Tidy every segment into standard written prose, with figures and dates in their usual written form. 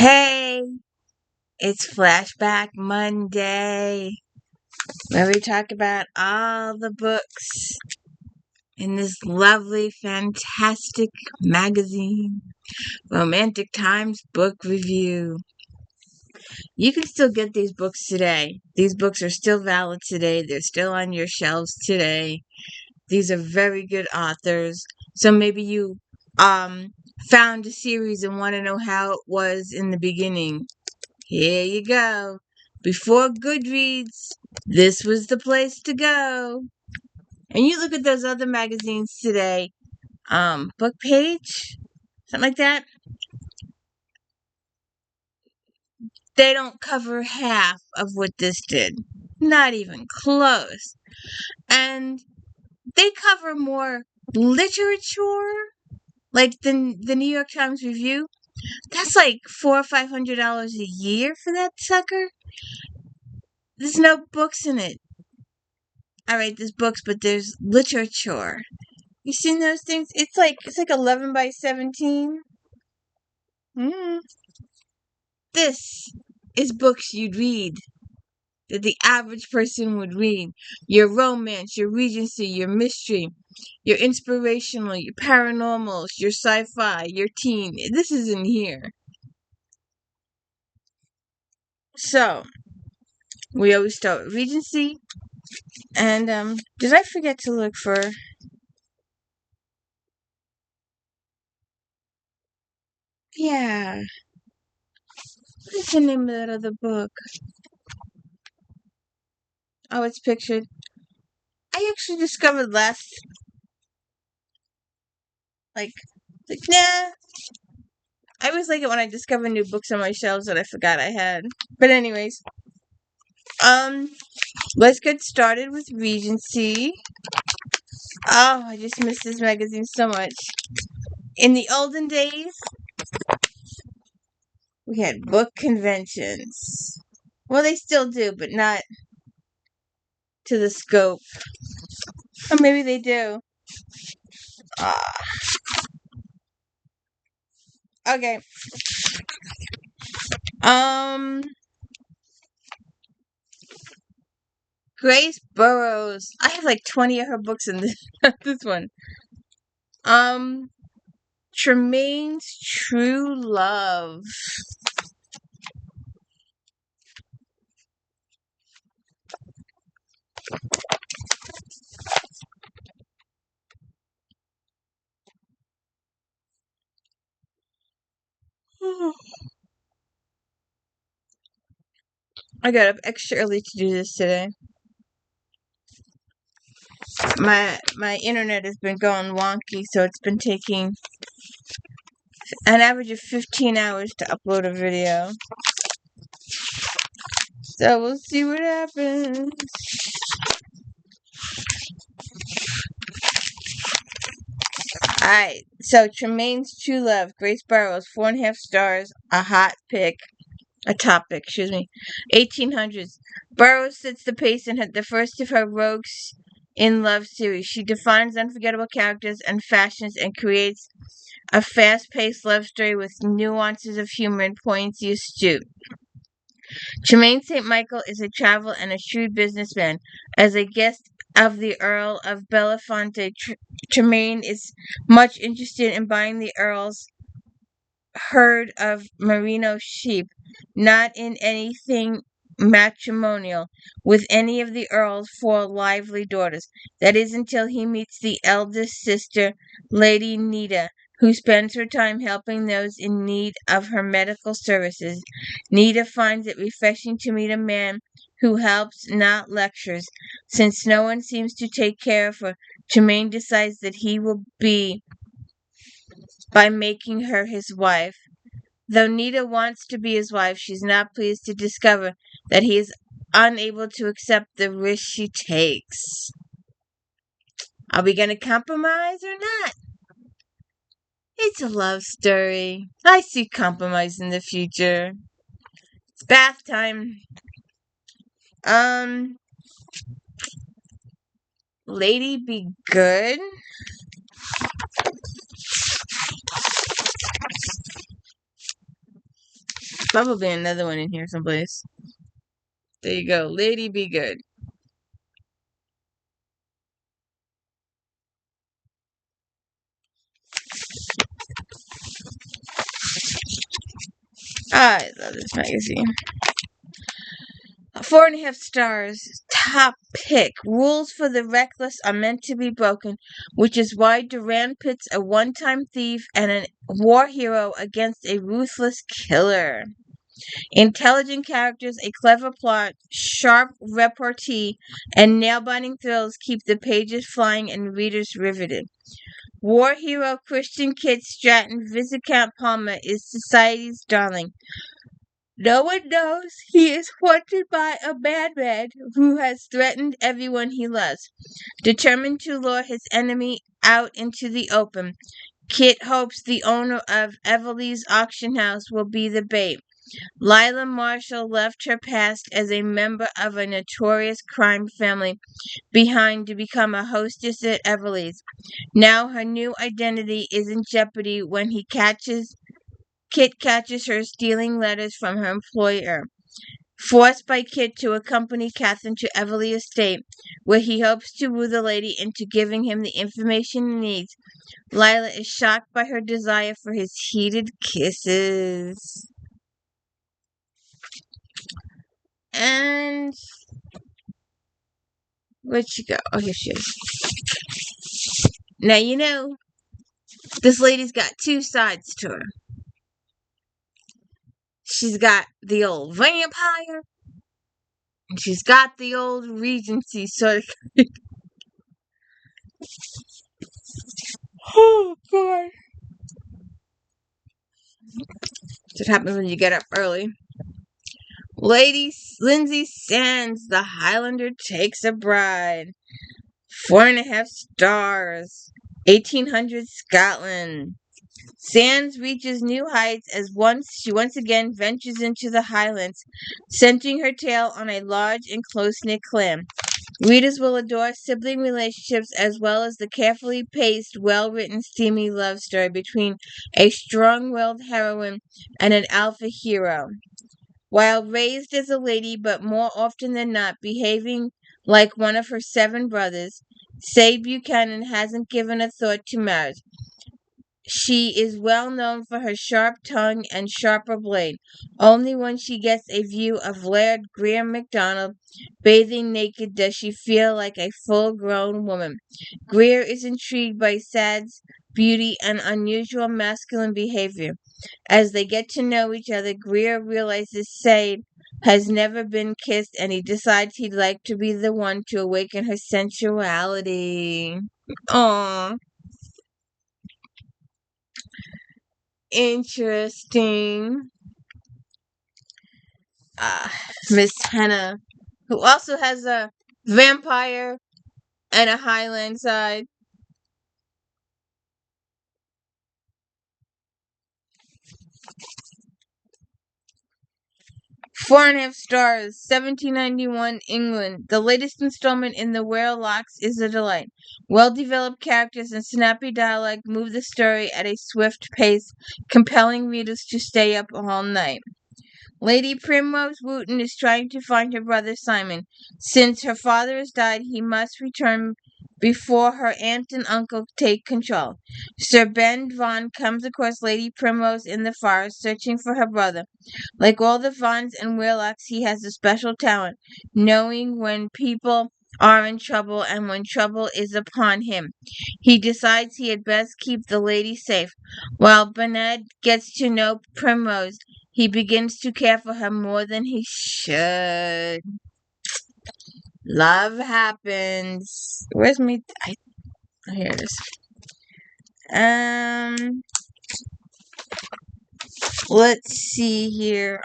Hey, it's Flashback Monday, where we talk about all the books in this lovely, fantastic magazine, Romantic Times Book Review. You can still get these books today. These books are still valid today. They're still on your shelves today. These are very good authors. So maybe you found a series and want to know how it was in the beginning. Here you go. Before Goodreads, this was the place to go. And you look at those other magazines today, Book Page, something like that. They don't cover half of what this did. Not even close. And they cover more literature, like the New York Times Review. That's like $400 or $500 a year for that sucker. There's no books in it. All right, there's books, but there's literature. You seen those things? It's like 11 by 17. This is books you'd read, that the average person would read. Your romance, your regency, your mystery, your inspirational, your paranormals, your sci-fi, your teen. This is in here. So we always start with regency. And did I forget to look for? Yeah. What's the name of that other book? Oh, it's pictured. I actually discovered like, nah. I always like it when I discover new books on my shelves that I forgot I had. But anyways, let's get started with Regency. Oh, I just miss this magazine so much. In the olden days, we had book conventions. Well, they still do, but not to the scope. Or maybe they do. Okay. Grace Burrows. I have like 20 of her books in this one. Tremaine's True Love. I got up extra early to do this today. My internet has been going wonky, so it's been taking an average of 15 hours to upload a video. So we'll see what happens. Alright, so Tremaine's True Love, Grace Burrows, 4.5 stars, a hot pick. A topic, 1800s. Burroughs sets the pace in the first of her Rogues in Love series. She defines unforgettable characters and fashions and creates a fast-paced love story with nuances of humor and poignancy astute. Tremaine St. Michael is a travel and a shrewd businessman. As a guest of the Earl of Belafonte, Tremaine is much interested in buying the Earl's herd of merino sheep, not in anything matrimonial, with any of the Earl's 4 lively daughters. That is until he meets the eldest sister, Lady Nita, who spends her time helping those in need of her medical services. Nita finds it refreshing to meet a man who helps, not lectures. Since no one seems to take care of her, Tremaine decides that he will be by making her his wife. Though Nita wants to be his wife, she's not pleased to discover that he is unable to accept the risk she takes. Are we going to compromise or not? It's a love story. I see compromise in the future. It's bath time. Lady Be Good. Probably another one in here someplace. There you go. Lady Be Good. I love this magazine. 4.5 stars. Top pick. Rules for the reckless are meant to be broken, which is why Duran pits a one-time thief and a war hero against a ruthless killer. Intelligent characters, a clever plot, sharp repartee, and nail-biting thrills keep the pages flying and readers riveted. War hero Christian Kit Stratton Viscount Palmer is society's darling. No one knows he is haunted by a madman who has threatened everyone he loves. Determined to lure his enemy out into the open, Kit hopes the owner of Everly's auction house will be the bait. Lila Marshall left her past as a member of a notorious crime family behind to become a hostess at Everly's. Now her new identity is in jeopardy when Kit catches her stealing letters from her employer. Forced by Kit to accompany Catherine to Everly Estate, where he hopes to woo the lady into giving him the information he needs, Lila is shocked by her desire for his heated kisses. And where'd she go? Oh, here she is. Now you know this lady's got two sides to her. She's got the old vampire, and she's got the old Regency sort of. Oh God! That's what happens when you get up early. Lady Lindsay Sands, the Highlander takes a bride. 4.5 stars. 1800 Scotland. Sands reaches new heights as she once again ventures into the Highlands, centering her tale on a large and close-knit clan. Readers will adore sibling relationships as well as the carefully paced, well-written, steamy love story between a strong-willed heroine and an alpha hero. While raised as a lady, but more often than not behaving like one of her 7 brothers, Sade Buchanan hasn't given a thought to marriage. She is well known for her sharp tongue and sharper blade. Only when she gets a view of Laird Graham MacDonald bathing naked does she feel like a full-grown woman. Greer is intrigued by Sade's beauty and unusual masculine behavior. As they get to know each other, Greer realizes Sade has never been kissed and he decides he'd like to be the one to awaken her sensuality. Aww. Interesting. Miss Hannah, who also has a vampire and a Highland side. Four and a half stars, 1791 England. The latest installment in the Werelocks is a delight. Well-developed characters and snappy dialogue move the story at a swift pace, compelling readers to stay up all night. Lady Primrose Wooten is trying to find her brother Simon. Since her father has died, he must return before her aunt and uncle take control. Sir Ben Vaughan comes across Lady Primrose in the forest, searching for her brother. Like all the Vaughans and Werelocks, he has a special talent, knowing when people are in trouble and when trouble is upon him. He decides he had best keep the lady safe. While Bernard gets to know Primrose, he begins to care for her more than he should. Love happens. Where's me? Here it is. Let's see here.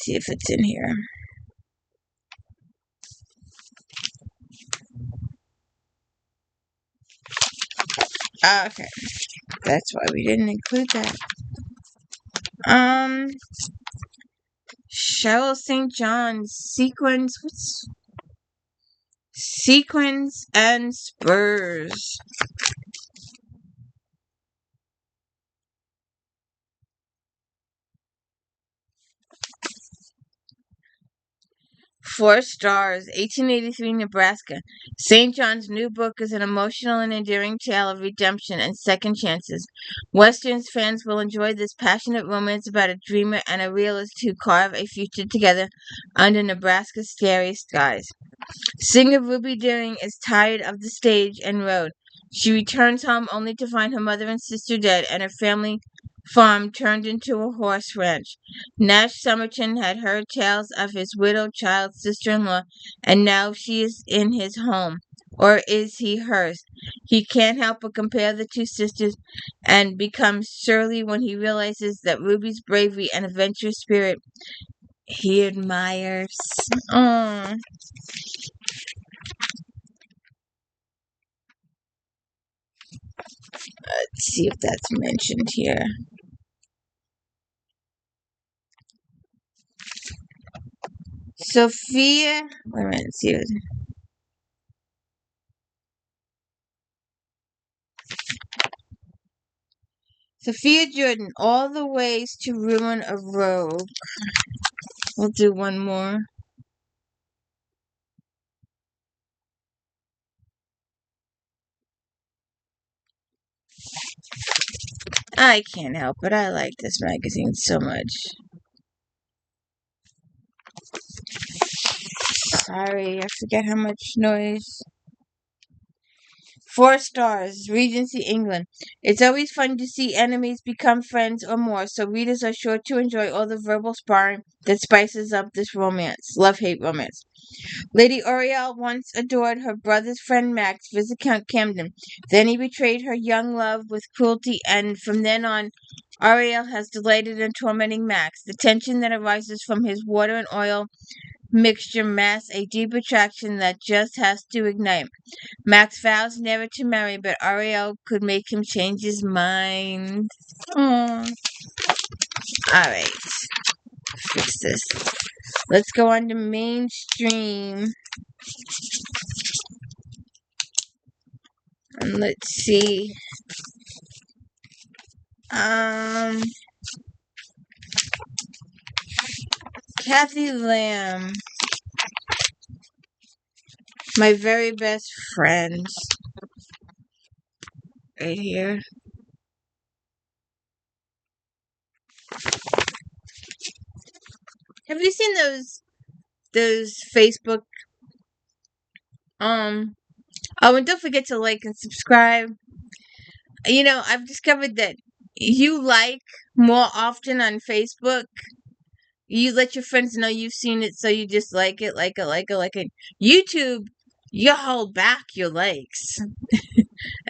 See if it's in here. Okay. That's why we didn't include that. Cheryl St. John's sequence. What's Sequins and spurs. Four stars, 1883 Nebraska. St. John's new book is an emotional and endearing tale of redemption and second chances. Westerns fans will enjoy this passionate romance about a dreamer and a realist who carve a future together under Nebraska's starry skies. Singer Ruby Deering is tired of the stage and road. She returns home only to find her mother and sister dead and her family farm turned into a horse ranch. Nash Summerton had heard tales of his widowed child's sister-in-law, and now she is in his home. Or is he hers? He can't help but compare the two sisters and becomes surly when he realizes that Ruby's bravery and adventurous spirit he admires. Oh. Let's see if that's mentioned here. Sophia, wait a minute, see it. Sophia Jordan, All the Ways to Ruin a Rogue. We'll do one more. I can't help it. I like this magazine so much. Sorry, I forget how much noise. 4 stars, Regency, England. It's always fun to see enemies become friends or more, so readers are sure to enjoy all the verbal sparring that spices up this romance. Love-hate romance. Lady Oriel once adored her brother's friend Max, Viscount Camden. Then he betrayed her young love with cruelty, and from then on, Ariel has delighted in tormenting Max. The tension that arises from his water and oil mixture masks a deep attraction that just has to ignite. Max vows never to marry, but Ariel could make him change his mind. Aww. Alright, fix this. Let's go on to mainstream. And let's see. Kathy Lamb. My very best friend. Right here. Have you seen those Facebook oh, and don't forget to like and subscribe. You know, I've discovered that you like more often on Facebook. You let your friends know you've seen it, so you just like it, like it, like it, like it. YouTube, you hold back your likes.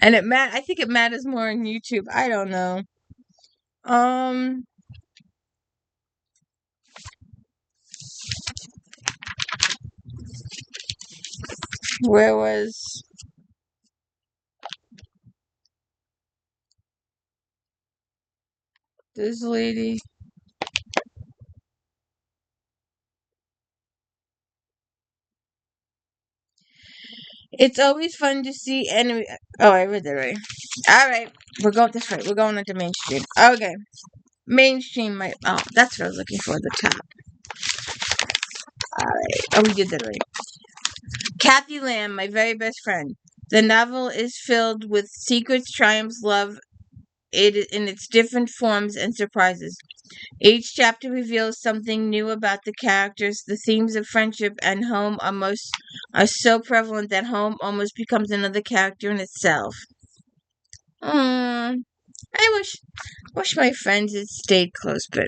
And I think it matters more on YouTube. I don't know. Where was this lady? It's always fun to see enemy. Oh, I read that right. All right, we're going this way. We're going into mainstream. Okay, mainstream. Oh, that's what I was looking for. The top. All right. Oh, we did that right. Kathy Lamb, my very best friend. The novel is filled with secrets, triumphs, love, it in its different forms and surprises. Each chapter reveals something new about the characters. The themes of friendship and home are so prevalent that home almost becomes another character in itself. I wish my friends had stayed close, but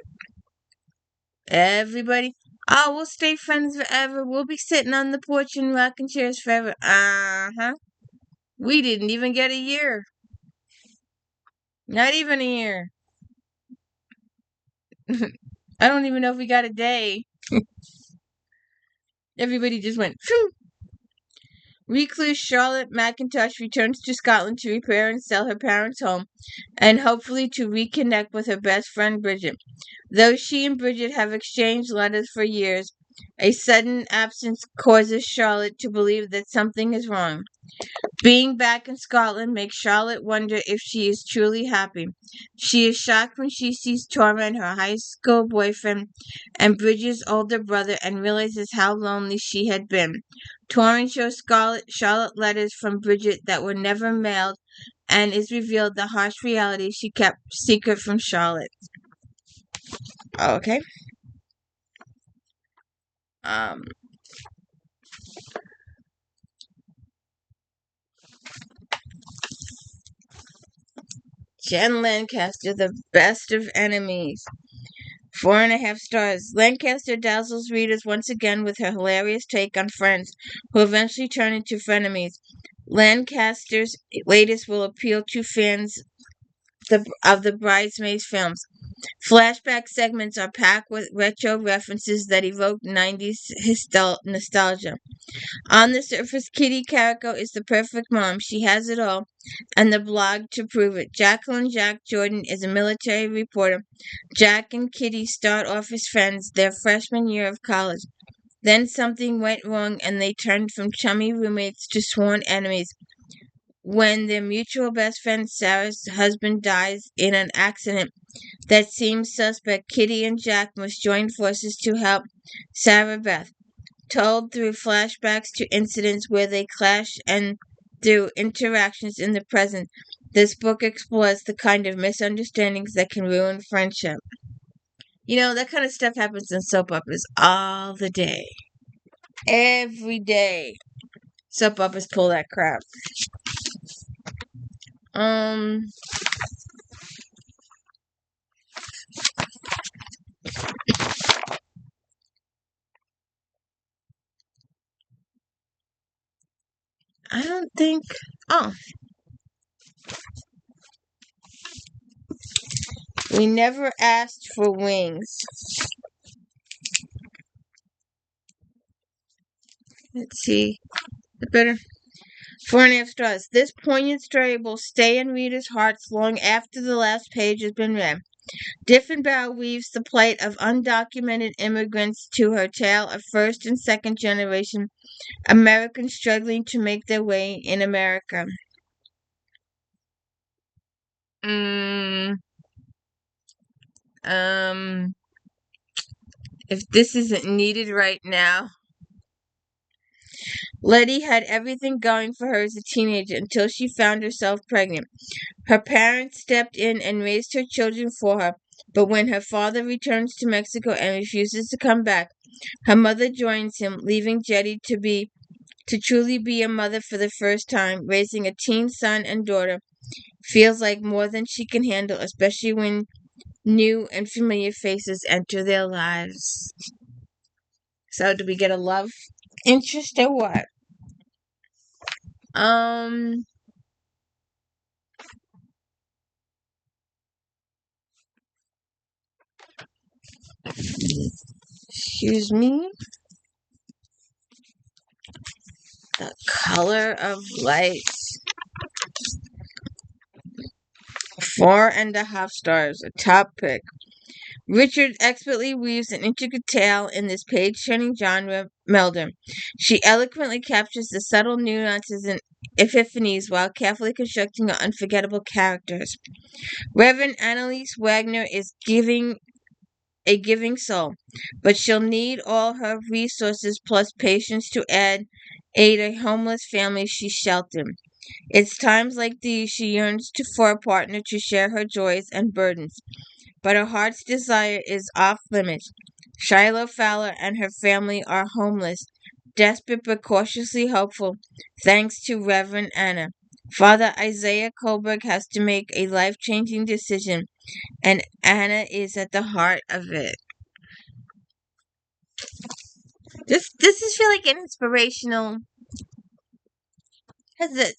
everybody, oh, we'll stay friends forever. We'll be sitting on the porch and rocking chairs forever. Uh-huh. We didn't even get a year. Not even a year. I don't even know if we got a day. Everybody just went, phew. Recluse Charlotte McIntosh returns to Scotland to repair and sell her parents' home, and hopefully to reconnect with her best friend Bridget. Though she and Bridget have exchanged letters for years, A sudden absence causes Charlotte to believe that something is wrong. Being back in Scotland makes Charlotte wonder if she is truly happy. She is shocked when she sees Torrent, her high school boyfriend, and Bridget's older brother, and realizes how lonely she had been. Torrent shows Charlotte letters from Bridget that were never mailed, and is revealed the harsh reality she kept secret from Charlotte. Okay. Um, Jen Lancaster, the best of enemies. 4.5 stars. Lancaster dazzles readers once again with her hilarious take on friends, who eventually turn into frenemies. Lancaster's latest will appeal to fans of the Bridesmaids films. Flashback segments are packed with retro references that evoke 90s nostalgia. On the surface, Kitty Carrico is the perfect mom. She has it all, and the blog to prove it. Jacqueline Jack Jordan is a military reporter. Jack and Kitty start off as friends their freshman year of college. Then something went wrong, and they turned from chummy roommates to sworn enemies. When their mutual best friend Sarah's husband dies in an accident that seems suspect, Kitty and Jack must join forces to help Sarah Beth. Told through flashbacks to incidents where they clash and through interactions in the present, this book explores the kind of misunderstandings that can ruin friendship. That kind of stuff happens in soap operas all the day. Every day. Soap operas pull that crap. Um, I don't think. Oh, we never asked for wings. Let's see. The better. 4.5 stars. This poignant story will stay in readers' hearts long after the last page has been read. Diefenbauer weaves the plight of undocumented immigrants to her tale of first and second generation Americans struggling to make their way in America. Mm, um, if this isn't needed right now. Letty had everything going for her as a teenager until she found herself pregnant. Her parents stepped in and raised her children for her, but when her father returns to Mexico and refuses to come back, her mother joins him, leaving Jetty to truly be a mother for the first time. Raising a teen son and daughter feels like more than she can handle, especially when new and familiar faces enter their lives. So, do we get a love interest or what? Um, excuse me. The Color of Light. 4.5 stars. A top pick. Richard expertly weaves an intricate tale in this page-turning genre melding. She eloquently captures the subtle nuances and epiphanies while carefully constructing unforgettable characters. Reverend Annalise Wagner is a giving soul, but she'll need all her resources plus patience to aid a homeless family she sheltered. It's times like these she yearns for a partner to share her joys and burdens, but her heart's desire is off limits. Shiloh Fowler and her family are homeless, desperate but cautiously hopeful, thanks to Reverend Anna. Father Isaiah Kohlberg has to make a life-changing decision, and Anna is at the heart of it. This is feel like an inspirational has an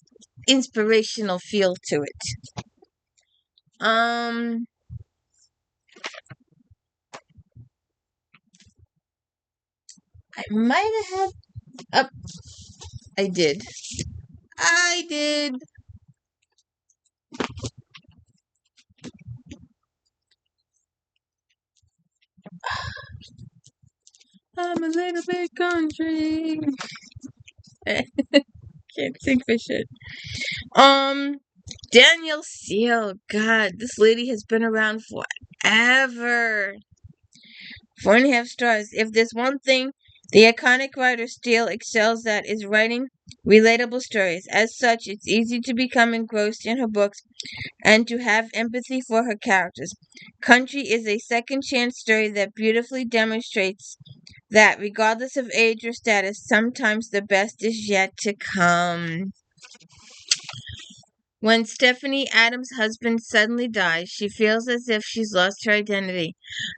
inspirational feel to it. Um, I might have had. I did. I did. I'm a little bit country. Can't sing for shit. Danielle Seal. God, this lady has been around forever. 4.5 stars. If there's one thing the iconic writer Steele excels at is writing relatable stories. As such, it's easy to become engrossed in her books and to have empathy for her characters. Country is a second chance story that beautifully demonstrates that, regardless of age or status, sometimes the best is yet to come. When Stephanie Adams' husband suddenly dies, she feels as if she's lost her identity.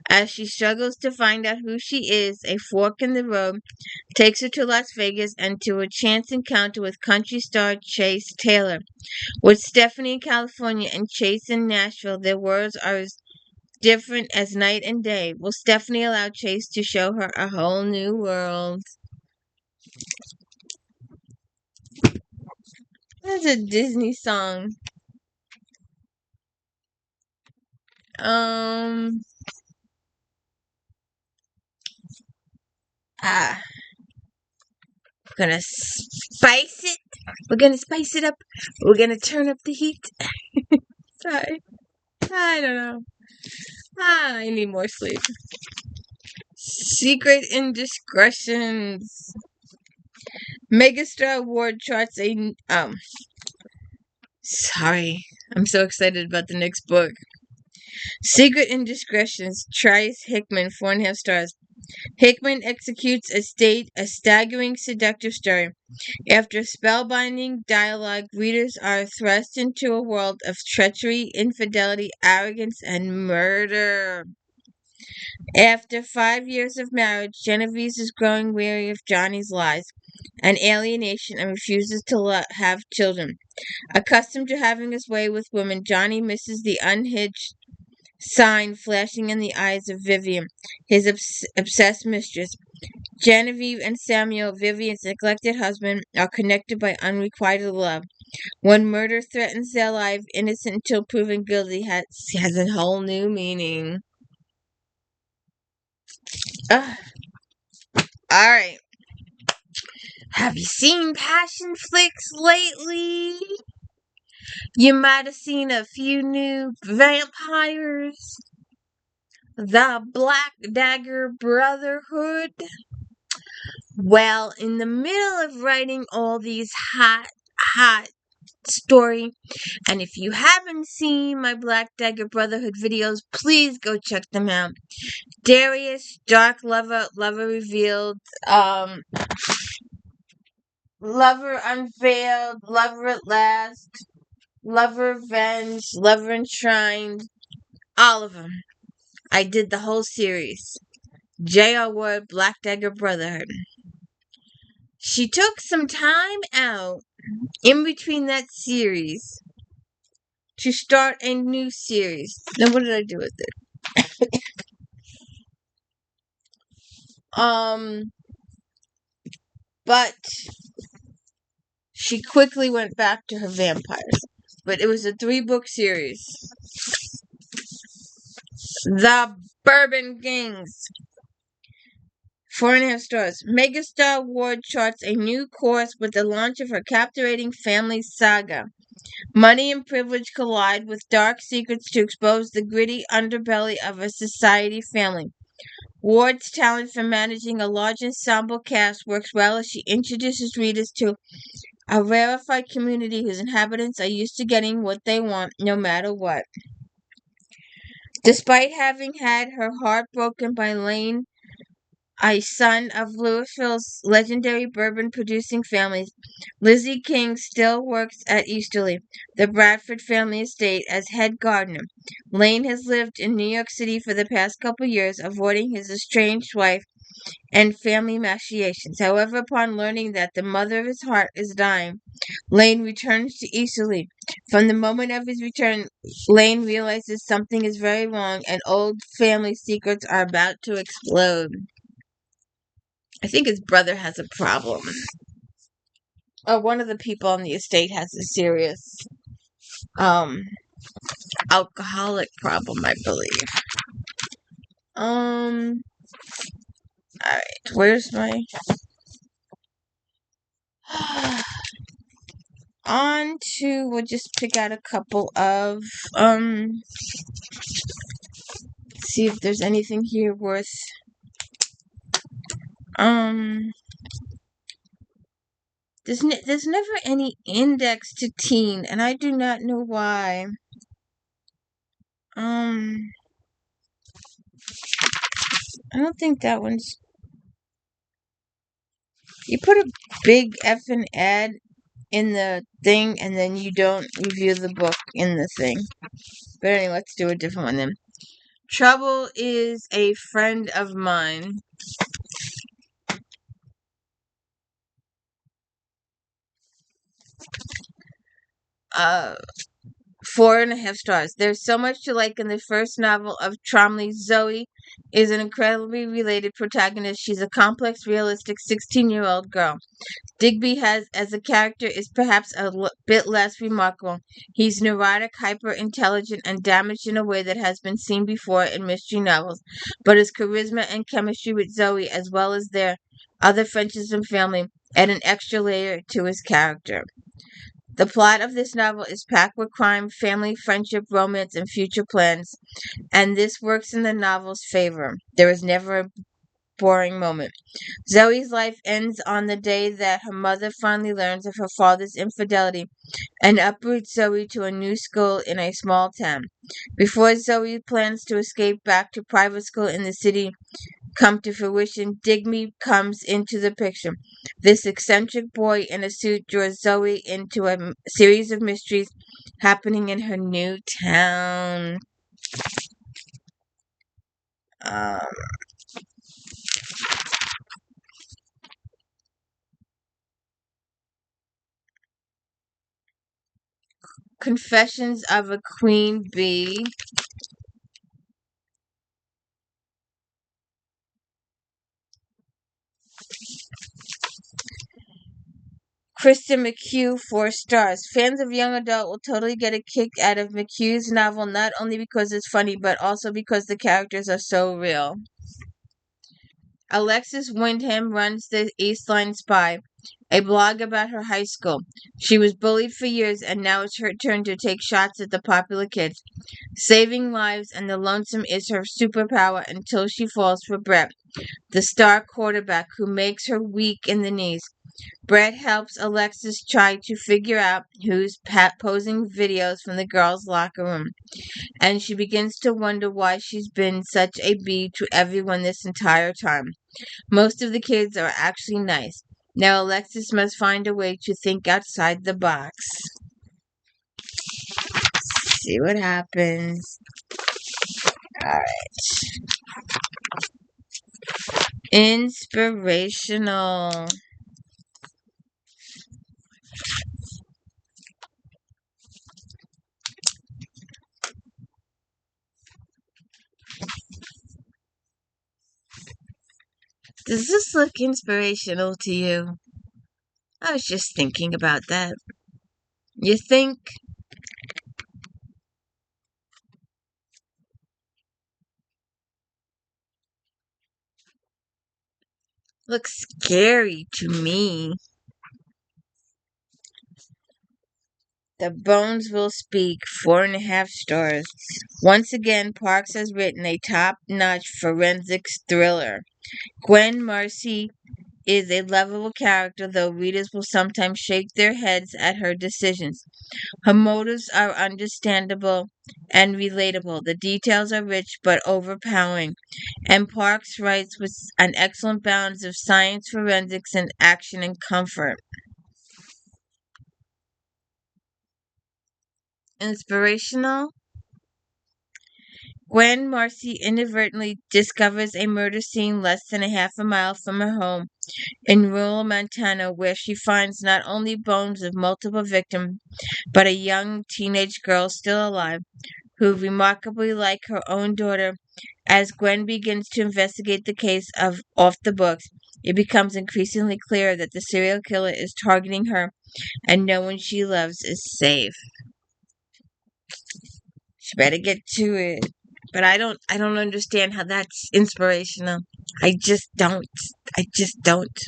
As she struggles to find out who she is, a fork in the road takes her to Las Vegas and to a chance encounter with country star Chase Taylor. With Stephanie in California and Chase in Nashville, their worlds are as different as night and day. Will Stephanie allow Chase to show her a whole new world? That's a Disney song. Um, ah, gonna spice it. We're gonna spice it up. We're gonna turn up the heat. Sorry. I don't know. I need more sleep. Secret Indiscretions. Megastar Award charts a sorry. I'm so excited about the next book. Secret Indiscretions. Trice Hickman, 4.5 stars. Hickman executes a staggering seductive story. After spellbinding dialogue, readers are thrust into a world of treachery, infidelity, arrogance, and murder. After 5 years of marriage, Genevieve is growing weary of Johnny's lies and alienation and refuses to have children. Accustomed to having his way with women, Johnny misses the unhinged sign flashing in the eyes of Vivian, his obsessed mistress. Genevieve and Samuel, Vivian's neglected husband, are connected by unrequited love. When murder threatens their life, innocent until proven guilty has a whole new meaning. Alright. Have you seen passion flicks lately? You might have seen a few new vampires. The Black Dagger Brotherhood. Well, in the middle of writing all these hot story, and if you haven't seen my Black Dagger Brotherhood videos, please go check them out. Darius, Dark Lover, Lover Revealed, Lover Unveiled, Lover at Last, Lover Revenge, Lover Enshrined, all of them. I did the whole series. J.R. Ward, Black Dagger Brotherhood. She took some time out in between that series to start a new series. Now, what did I do with it? But she quickly went back to her vampires. But it was a 3-book series. The Bourbon Kings. 4.5 stars. Megastar Award charts a new course with the launch of her captivating family saga. Money and privilege collide with dark secrets to expose the gritty underbelly of a society family. Ward's talent for managing a large ensemble cast works well as she introduces readers to a rarefied community whose inhabitants are used to getting what they want, no matter what. Despite having had her heart broken by Lane, a son of Louisville's legendary bourbon-producing families, Lizzie King still works at Easterly, the Bradford family estate, as head gardener. Lane has lived in New York City for the past couple years, avoiding his estranged wife and family machinations. However, upon learning that the mother of his heart is dying, Lane returns to Easterly. From the moment of his return, Lane realizes something is very wrong and old family secrets are about to explode. I think his brother has a problem. One of the people on the estate has a serious alcoholic problem, I believe. Alright, where's my... On to, we'll just pick out a couple of, see if there's anything here worth, um, there's never any index to teen, and I do not know why. I don't think that one's... You put a big effing ad in the thing, and then you don't review the book in the thing. But anyway, let's do a different one then. Trouble is a friend of mine. Uh, 4.5 stars. There's so much to like in the first novel of Tromley. Zoe is an incredibly related protagonist. She's a complex, realistic 16-year-old girl. Digby has, as a character, is perhaps a bit less remarkable. He's neurotic, hyper-intelligent, and damaged in a way that has been seen before in mystery novels. But his charisma and chemistry with Zoe, as well as their other friendships and family, add an extra layer to his character. The plot of this novel is packed with crime, family, friendship, romance, and future plans, and this works in the novel's favor. There is never a boring moment. Zoe's life ends on the day that her mother finally learns of her father's infidelity and uproots Zoe to a new school in a small town. Before Zoe plans to escape back to private school in the city come to fruition, Digby comes into the picture. This eccentric boy in a suit draws Zoe into a series of mysteries happening in her new town. Um, Confessions of a Queen Bee. Kristen McHugh, 4 stars. Fans of young adult will totally get a kick out of McHugh's novel, not only because it's funny, but also because the characters are so real. Alexis Wyndham runs the Eastline Spy, a blog about her high school. She was bullied for years, and now it's her turn to take shots at the popular kids. Saving lives and the lonesome is her superpower until she falls for Brett, the star quarterback who makes her weak in the knees. Brett helps Alexis try to figure out who's posing videos from the girls' locker room, and she begins to wonder why she's been such a bee to everyone this entire time. Most of the kids are actually nice. Now Alexis must find a way to think outside the box. See what happens. Alright. Inspirational. Does this look inspirational to you? I was just thinking about that. You think? Looks scary to me. The Bones Will Speak, 4.5 stars. Once again, Parks has written a top-notch forensics thriller. Gwen Marcy is a lovable character, though readers will sometimes shake their heads at her decisions. Her motives are understandable and relatable. The details are rich but overpowering, and Parks writes with an excellent balance of science, forensics, and action and comfort. Inspirational. Gwen Marcy inadvertently discovers a murder scene less than a half a mile from her home in rural Montana, where she finds not only bones of multiple victims, but a young teenage girl still alive, who remarkably like her own daughter. As Gwen begins to investigate the case of off the books, it becomes increasingly clear that the serial killer is targeting her, and no one she loves is safe. She better get to it. But I don't understand how that's inspirational. I just don't. I just don't.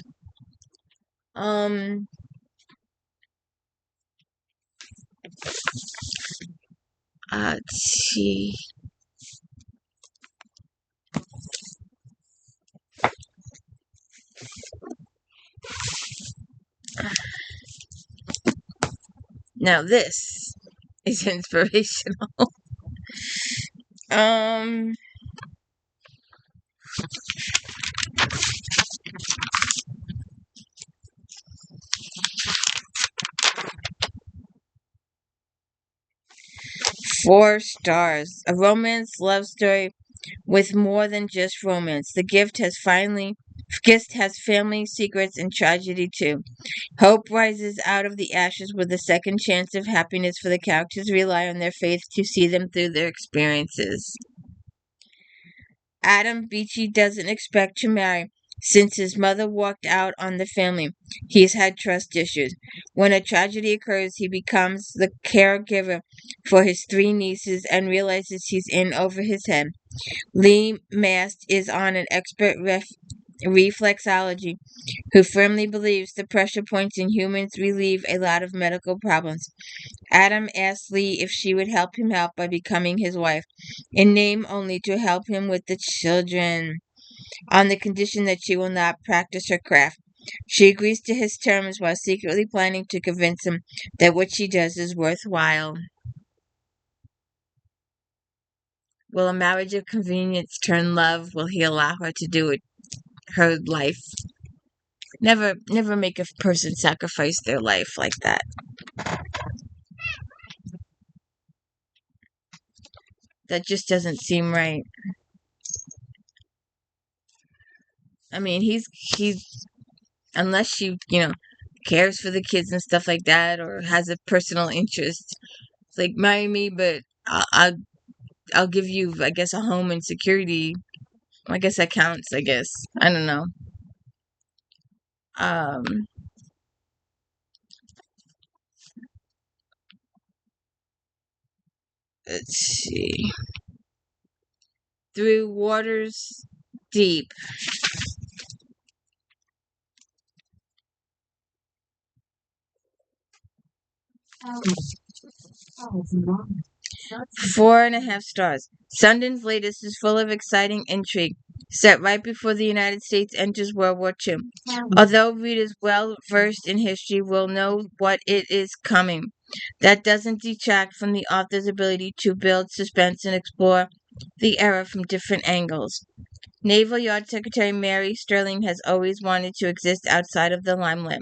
Um, let's see. Now this is inspirational. Um, 4 stars. A romance love story with more than just romance. The gift has family secrets and tragedy too. Hope rises out of the ashes with a second chance of happiness for the characters rely on their faith to see them through their experiences. Adam Beachy doesn't expect to marry since his mother walked out on the family. He's had trust issues. When a tragedy occurs, he becomes the caregiver for his 3 nieces and realizes he's in over his head. Lee Mast is on an expert reflexology who firmly believes the pressure points in humans relieve a lot of medical problems. Adam asks Lee if she would help him out by becoming his wife, in name only to help him with the children, on the condition that she will not practice her craft. She agrees to his terms while secretly planning to convince him that what she does is worthwhile. Will a marriage of convenience turn love? Will he allow her to do it her life? Never make a person sacrifice their life like that. That just doesn't seem right. I mean, he's unless she, cares for the kids and stuff like that, or has a personal interest. It's like marry me, but I'll give you, I guess, a home and security. I guess that counts. I guess I don't know. Um, let's see. Through waters deep. 4.5 stars. Sundance latest is full of exciting intrigue, set right before the United States enters World War II. Although readers well versed in history will know what it is coming, that doesn't detract from the author's ability to build suspense and explore the era from different angles. Naval Yard Secretary Mary Sterling has always wanted to exist outside of the limelight.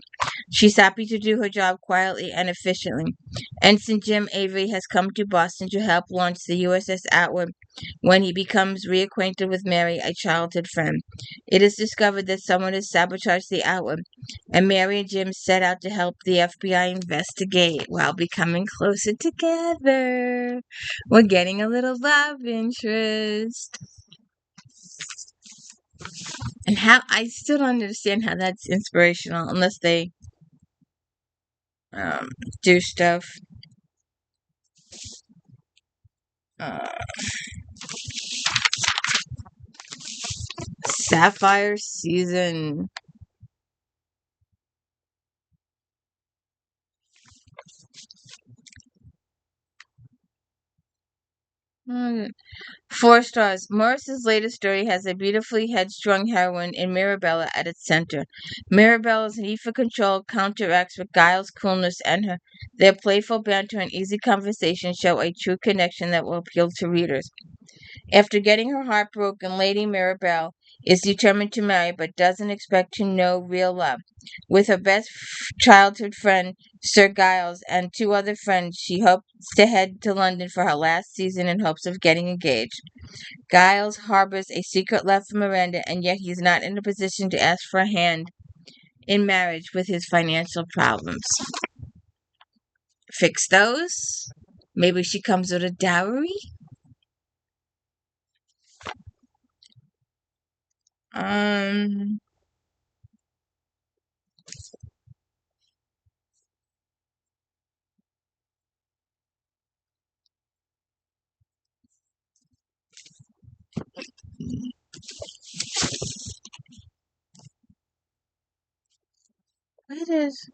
She's happy to do her job quietly and efficiently. Ensign Jim Avery has come to Boston to help launch the USS Atwood when he becomes reacquainted with Mary, a childhood friend. It is discovered that someone has sabotaged the Atwood, and Mary and Jim set out to help the FBI investigate while becoming closer together. We're getting a little love interest. And how I still don't understand how that's inspirational unless they um, do stuff. Uh, Sapphire season. Hmm, 4 stars. Morris's latest story has a beautifully headstrong heroine in Mirabella at its center. Mirabella's need for control counteracts with Giles' coolness and their playful banter and easy conversation show a true connection that will appeal to readers. After getting her heart broken, Lady Mirabelle is determined to marry but doesn't expect to know real love. With her best childhood friend, Sir Giles, and 2 other friends, she hopes to head to London for her last season in hopes of getting engaged. Giles harbors a secret love for Miranda, and yet he's not in a position to ask for a hand in marriage with his financial problems. Fix those? Maybe she comes with a dowry? Um, is.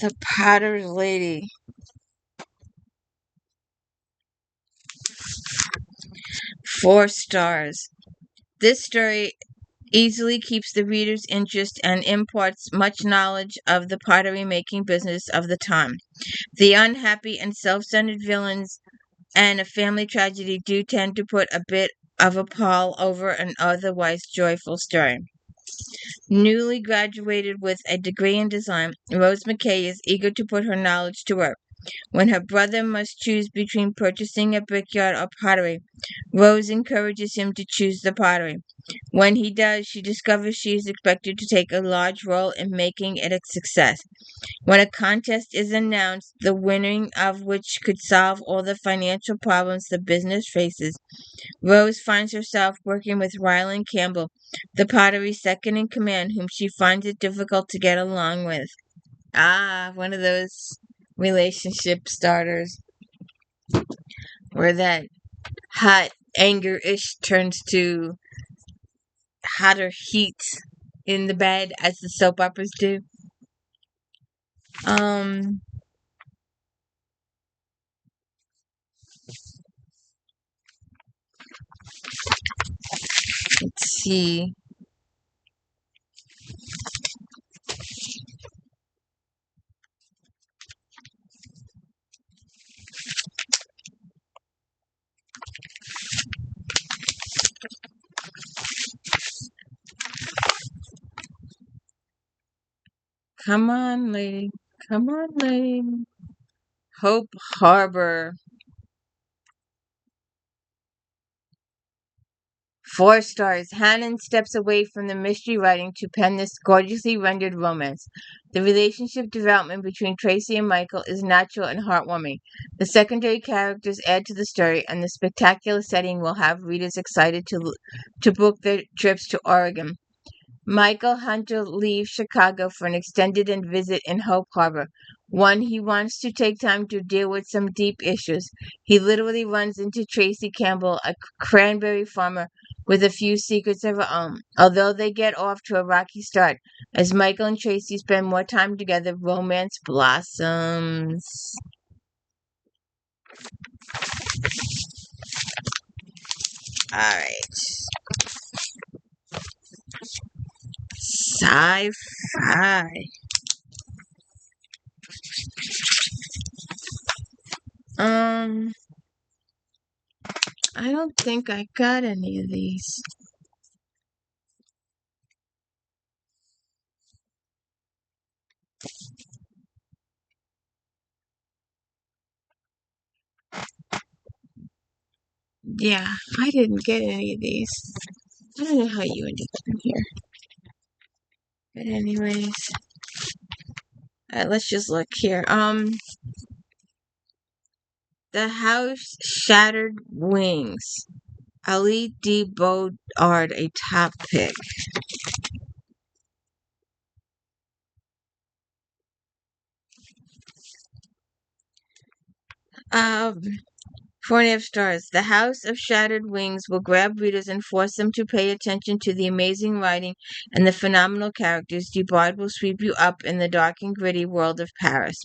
The Potter's Lady. 4 stars. This story easily keeps the reader's interest and imparts much knowledge of the pottery making business of the time. The unhappy and self-centered villains and a family tragedy do tend to put a bit of a pall over an otherwise joyful story. Newly graduated with a degree in design, Rose McKay is eager to put her knowledge to work. When her brother must choose between purchasing a brickyard or pottery, Rose encourages him to choose the pottery. When he does, she discovers she is expected to take a large role in making it a success. When a contest is announced, the winning of which could solve all the financial problems the business faces, Rose finds herself working with Ryland Campbell, the pottery's second in command, whom she finds it difficult to get along with. Ah, one of those relationship starters where that hot anger-ish turns to hotter heat in the bed as the soap operas do. Um, let's see. Come on, lady. Come on, lady. Hope Harbor. 4 stars. Hannon steps away from the mystery writing to pen this gorgeously rendered romance. The relationship development between Tracy and Michael is natural and heartwarming. The secondary characters add to the story, and the spectacular setting will have readers excited to book their trips to Oregon. Michael Hunter leaves Chicago for an extended visit in Hope Harbor. One, he wants to take time to deal with some deep issues. He literally runs into Tracy Campbell, a cranberry farmer with a few secrets of her own. Although they get off to a rocky start, as Michael and Tracy spend more time together, romance blossoms. Alright. Sci-fi. Um, I don't think I got any of these. Yeah, I didn't get any of these. I don't know how you ended up in here. But anyways, let's just look here. The House Shattered Wings. Ali D. Bodard, a top pick. Um, 4.5 stars. The House of Shattered Wings will grab readers and force them to pay attention to the amazing writing and the phenomenal characters. Dubard will sweep you up in the dark and gritty world of Paris.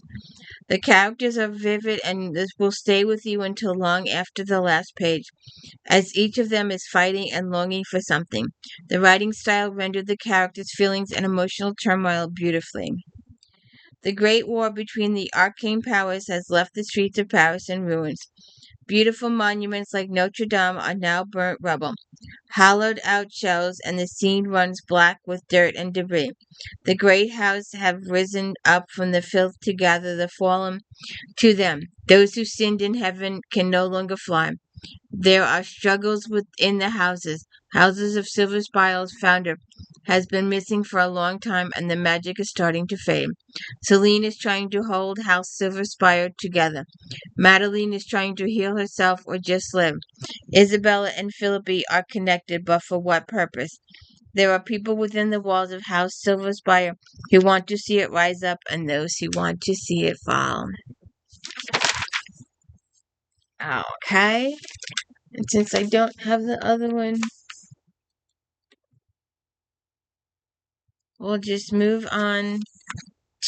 The characters are vivid and this will stay with you until long after the last page, as each of them is fighting and longing for something. The writing style rendered the characters' feelings and emotional turmoil beautifully. The great war between the arcane powers has left the streets of Paris in ruins. Beautiful monuments like Notre Dame are now burnt rubble. Hollowed out shells, and the scene runs black with dirt and debris. The great houses have risen up from the filth to gather the fallen to them. Those who sinned in heaven can no longer fly. There are struggles within the houses. Houses of Silver Spire's founder has been missing for a long time, and the magic is starting to fade. Celine is trying to hold House Silver Spire together. Madeline is trying to heal herself or just live. Isabella and Philippi are connected, but for what purpose? There are people within the walls of House Silver Spire who want to see it rise up, and those who want to see it fall. Okay. And since I don't have the other one, we'll just move on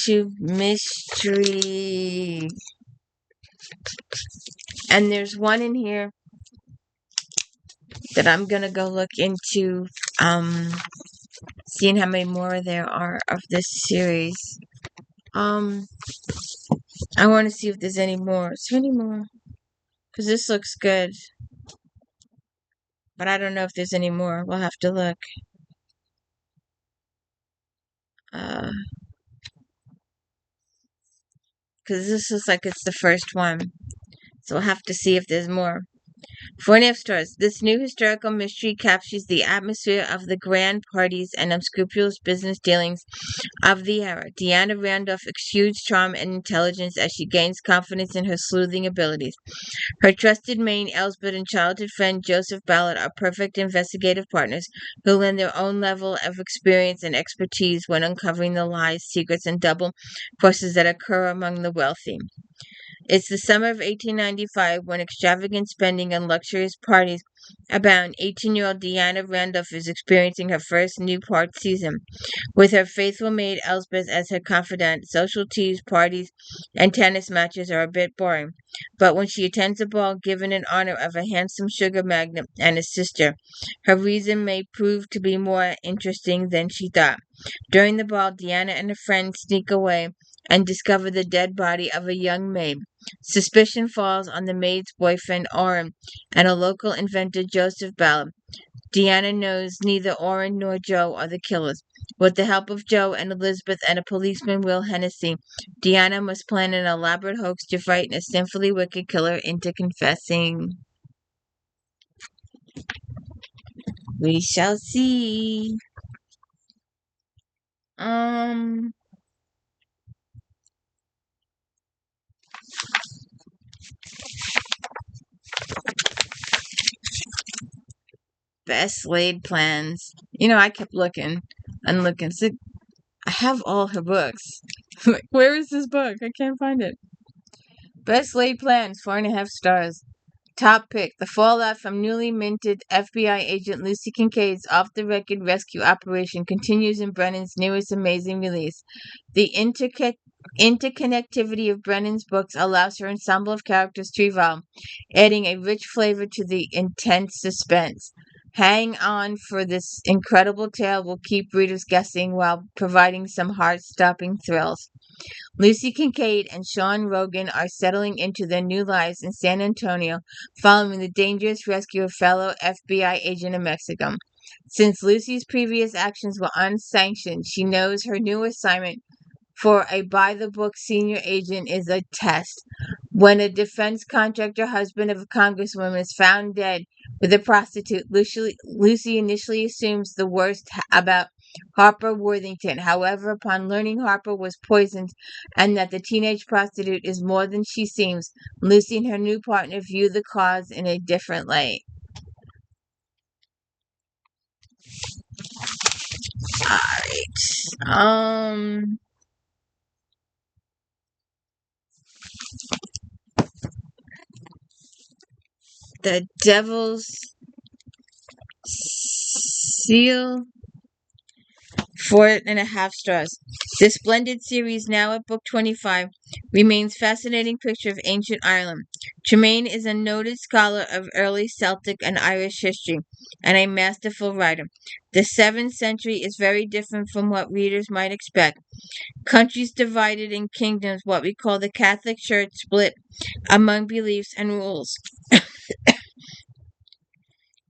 to mystery. And there's one in here that I'm gonna go look into, seeing how many more there are of this series. Um, I want to see if there's any more. Is there any more? Because this looks good, but I don't know if there's any more. We'll have to look. Because this looks like it's the first one. So we'll have to see if there's more. 4.5 stars. This new historical mystery captures the atmosphere of the grand parties and unscrupulous business dealings of the era. Deanna Randolph exudes charm and intelligence as she gains confidence in her sleuthing abilities. Her trusted maid, Elsbeth, and childhood friend, Joseph Ballard, are perfect investigative partners who lend their own level of experience and expertise when uncovering the lies, secrets, and double crosses that occur among the wealthy. It's the summer of 1895 when extravagant spending and luxurious parties abound. 18-year-old Deanna Randolph is experiencing her first Newport season. With her faithful maid Elsbeth as her confidant, social teas, parties, and tennis matches are a bit boring. But when she attends a ball given in honor of a handsome sugar magnate and his sister, her reason may prove to be more interesting than she thought. During the ball, Deanna and her friend sneak away and discover the dead body of a young maid. Suspicion falls on the maid's boyfriend, Orrin, and a local inventor, Joseph Ballard. Deanna knows neither Orrin nor Joe are the killers. With the help of Joe and Elizabeth and a policeman, Will Hennessy, Deanna must plan an elaborate hoax to frighten a sinfully wicked killer into confessing. We shall see. Um, Best laid plans. I kept looking and looking. So I have all her books. Like, where is this book? I can't find it. Best laid plans, 4.5 stars. Top pick: the fallout from newly minted FBI agent Lucy Kincaid's off-the-record rescue operation continues in Brennan's newest amazing release. The interconnectivity of Brennan's books allows her ensemble of characters to evolve, adding a rich flavor to the intense suspense. Hang on, for this incredible tale will keep readers guessing while providing some heart-stopping thrills. Lucy Kincaid and Sean Rogan are settling into their new lives in San Antonio following the dangerous rescue of fellow FBI agent in Mexico. Since Lucy's previous actions were unsanctioned, she knows her new assignment for a by-the-book senior agent is a test. When a defense contractor husband of a congresswoman is found dead with a prostitute, Lucy initially assumes the worst about Harper Worthington. However, upon learning Harper was poisoned and that the teenage prostitute is more than she seems, Lucy and her new partner view the cause in a different light. Alright. The Devil's Seal, 4.5 stars. This splendid series, now at book 25, remains fascinating picture of ancient Ireland. Tremaine is a noted scholar of early Celtic and Irish history and a masterful writer. The 7th century is very different from what readers might expect. Countries divided in kingdoms, what we call the Catholic Church, split among beliefs and rules.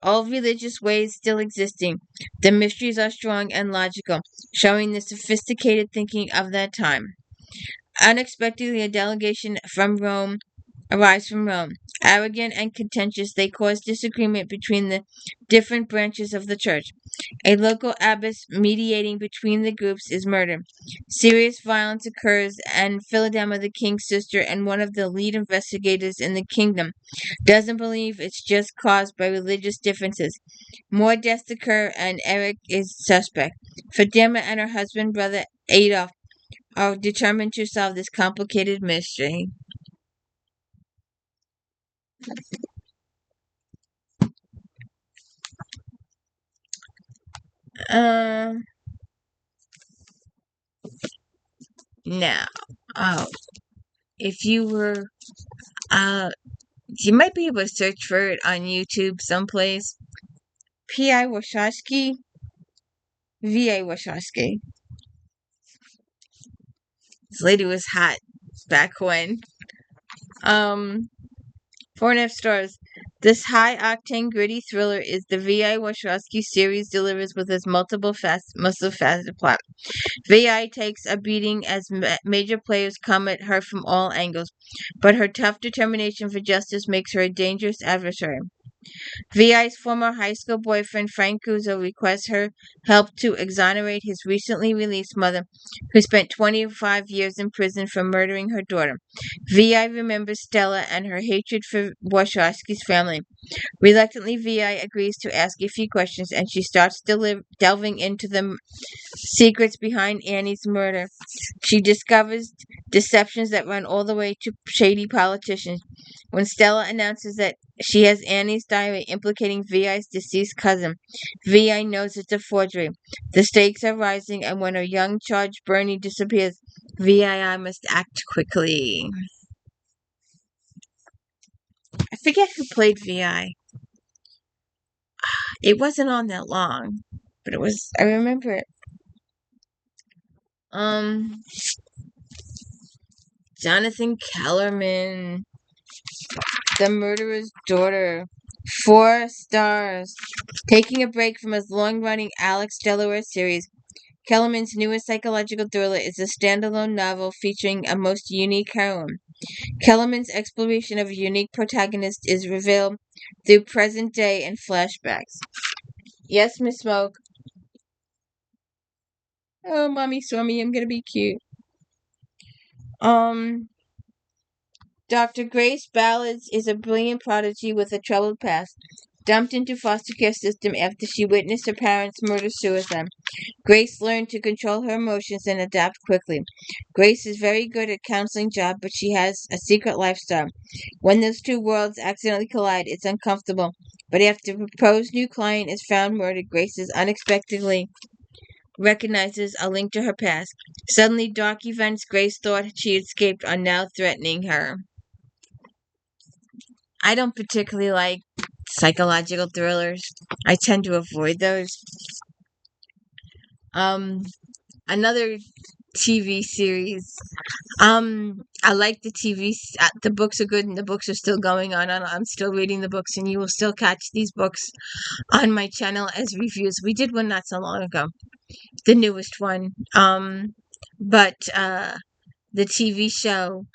All religious ways still existing. The mysteries are strong and logical, showing the sophisticated thinking of that time. Unexpectedly, a delegation from Rome arrives from Rome. Arrogant and contentious, they cause disagreement between the different branches of the church. A local abbess mediating between the groups is murdered. Serious violence occurs, and Philodelma, the king's sister and one of the lead investigators in the kingdom, doesn't believe it's just caused by religious differences. More deaths occur, and Eric is suspect. Philodelma and her husband, brother Adolf, are determined to solve this complicated mystery. Uh, Now, oh, if you were, uh, you might be able to search for it on YouTube someplace. P.I. Wachowski, V.A. Wachowski. This lady was hot back when. 4.5 stars. This high-octane, gritty thriller is the V.I. Wachowski series delivers with its multifaceted plot. Vi takes a beating as major players come at her from all angles, but her tough determination for justice makes her a dangerous adversary. Vi's former high school boyfriend Frank Guzzo requests her help to exonerate his recently released mother, who spent 25 years in prison for murdering her daughter. Vi remembers Stella and her hatred for Wachowski's family. Reluctantly, Vi agrees to ask a few questions, and she starts delving into the secrets behind Annie's murder. She discovers deceptions that run all the way to shady politicians. When Stella announces that she has Annie's diary implicating Vi's deceased cousin, Vi knows it's a forgery. The stakes are rising, and when her young charge Bernie disappears, Vi must act quickly. I forget who played Vi. It wasn't on that long, but it was. I remember it. Um, Jonathan Kellerman, The Murderer's Daughter, 4 stars. Taking a break from his long-running Alex Delaware series, Kellerman's newest psychological thriller is a standalone novel featuring a most unique heroine. Kellerman's exploration of a unique protagonist is revealed through present day and flashbacks. Yes, Miss Smoke. Oh, mommy saw me. I'm gonna be cute. Dr. Grace Ballads is a brilliant prodigy with a troubled past, dumped into foster care system after she witnessed her parents murder-suicide. Grace learned to control her emotions and adapt quickly. Grace is very good at counseling job, but she has a secret lifestyle. When those two worlds accidentally collide, it's uncomfortable. But after a proposed new client is found murdered, Grace is unexpectedly recognizes a link to her past. Suddenly, dark events Grace thought she escaped are now threatening her. I don't particularly like psychological thrillers. I tend to avoid those. Um, Another TV series. I like the the books are good, and the books are still going on. And I'm still reading the books, and you will still catch these books on my channel as reviews. We did one not so long ago, the newest one. But the TV show,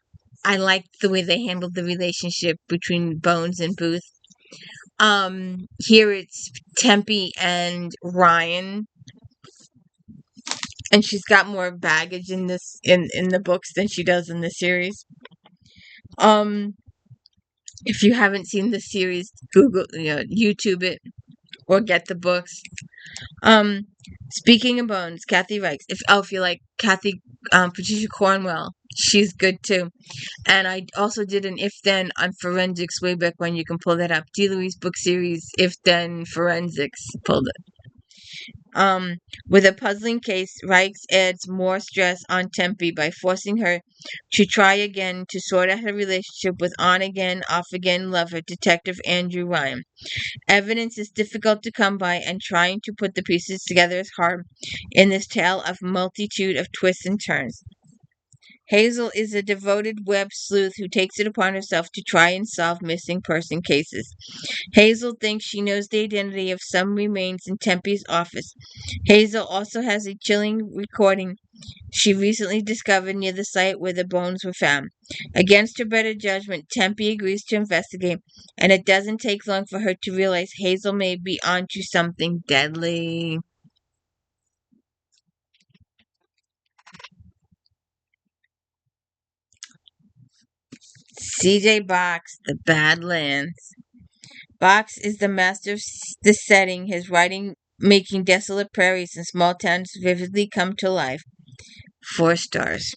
I liked the way they handled the relationship between Bones and Booth. Here it's Tempe and Ryan, and she's got more baggage in in the books than she does in the series. If you haven't seen the series, Google, YouTube it or get the books. Um, Speaking of Bones, Kathy Reichs. If you like Kathy, Patricia Cornwell, she's good too. And I also did an If Then on forensics way back when. You can pull that up. D. Louise book series, If Then Forensics. Pulled it. With a puzzling case, Reichs adds more stress on Tempe by forcing her to try again to sort out her relationship with on-again, off-again lover, Detective Andrew Ryan. Evidence is difficult to come by, and trying to put the pieces together is hard in this tale of multitude of twists and turns. Hazel is a devoted web sleuth who takes it upon herself to try and solve missing person cases. Hazel thinks she knows the identity of some remains in Tempe's office. Hazel also has a chilling recording she recently discovered near the site where the bones were found. Against her better judgment, Tempe agrees to investigate, and it doesn't take long for her to realize Hazel may be onto something deadly. C.J. Box, The Badlands. Box is the master of the setting, his writing making desolate prairies and small towns vividly come to life. 4 stars.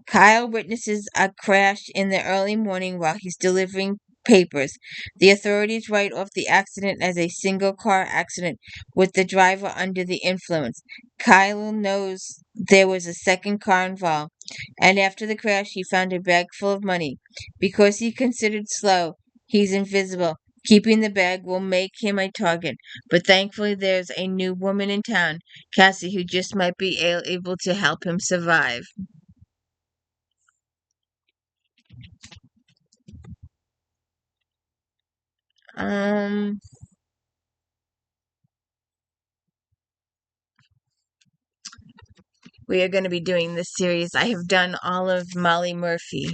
Kyle witnesses a crash in the early morning while he's delivering papers. The authorities write off the accident as a single car accident with the driver under the influence. Kyle knows there was a second car involved, and after the crash, he found a bag full of money. Because he considered slow, he's invisible. Keeping the bag will make him a target, but thankfully there's a new woman in town, Cassie, who just might be able to help him survive. Um, we are going to be doing this series. I have done all of Molly Murphy.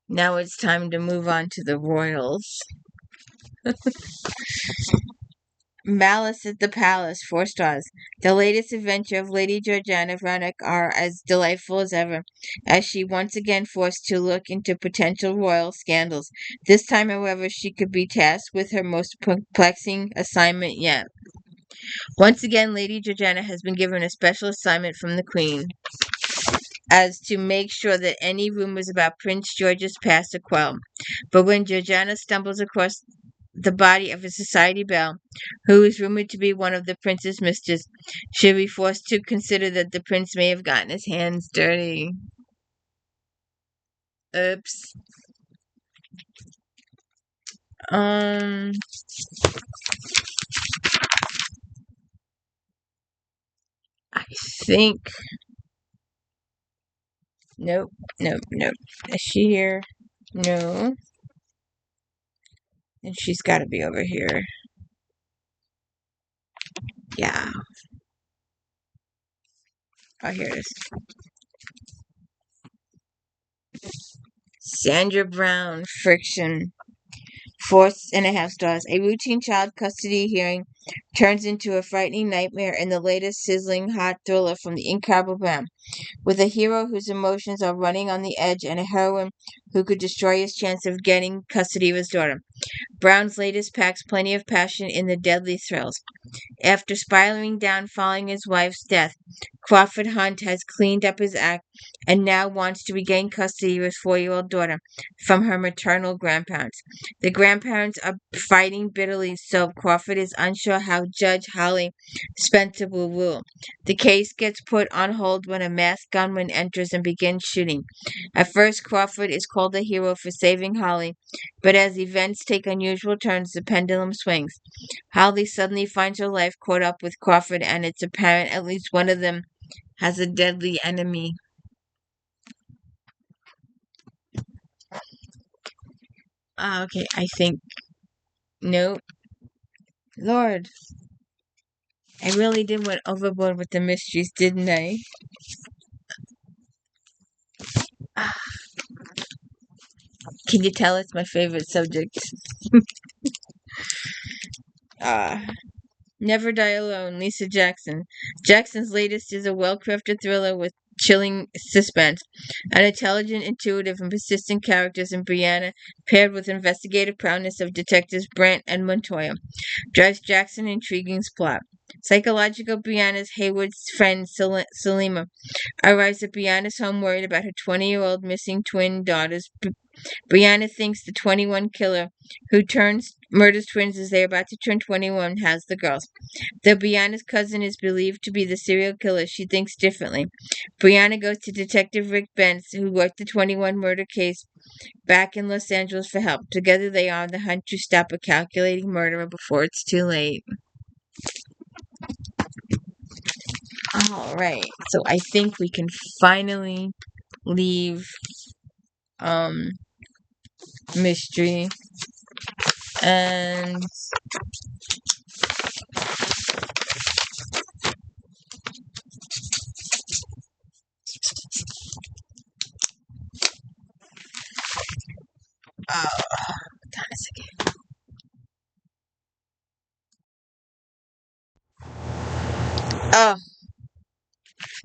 Now it's time to move on to the Royals. Malice at the Palace, 4 stars. The latest adventure of Lady Georgiana Veronic are as delightful as ever, as she once again forced to look into potential royal scandals. This time, however, she could be tasked with her most perplexing assignment yet. Once again, Lady Georgiana has been given a special assignment from the Queen, as to make sure that any rumors about Prince George's past are quelled. But when Georgiana stumbles across the body of a society belle, who is rumored to be one of the prince's mistresses, she'll be forced to consider that the prince may have gotten his hands dirty. Oops. Um, I think. Nope, nope, nope. Is she here? No. And she's got to be over here. Yeah. Oh, here it is. Sandra Brown, Friction. 4.5 stars. A routine child custody hearing turns into a frightening nightmare in the latest sizzling hot thriller from the incredible Brown, with a hero whose emotions are running on the edge and a heroine who could destroy his chance of getting custody of his daughter. Brown's latest packs plenty of passion in the deadly thrills. After spiraling down following his wife's death, Crawford Hunt has cleaned up his act and now wants to regain custody of his 4-year-old daughter from her maternal grandparents. The grandparents are fighting bitterly, so Crawford is unsure how Judge Holly Spencer will rule. The case gets put on hold when a masked gunman enters and begins shooting. At first, Crawford is called a hero for saving Holly, but as events take unusual turns, the pendulum swings. Holly suddenly finds her life caught up with Crawford, and it's apparent at least one of them has a deadly enemy. Okay, I think. Nope. Lord, I really did went overboard with the mysteries, didn't I? Ah, can you tell it's my favorite subject? Ah. Never Die Alone, Lisa Jackson. Jackson's latest is a well-crafted thriller with chilling suspense. An intelligent, intuitive, and persistent characters in Brianna, paired with investigative prowess of detectives Brant and Montoya, drives Jackson intriguing plot. Psychological Brianna's Hayward's friend Salima arrives at Brianna's home worried about her 20-year-old missing twin daughters. Brianna thinks the 21 killer who murders twins as they are about to turn 21 has the girls. Though Brianna's cousin is believed to be the serial killer, she thinks differently. Brianna goes to Detective Rick Bentz, who worked the 21 murder case back in Los Angeles, for help. Together they are on the hunt to stop a calculating murderer before it's too late. Alright, so I think we can finally leave mystery and hold on a second. Oh,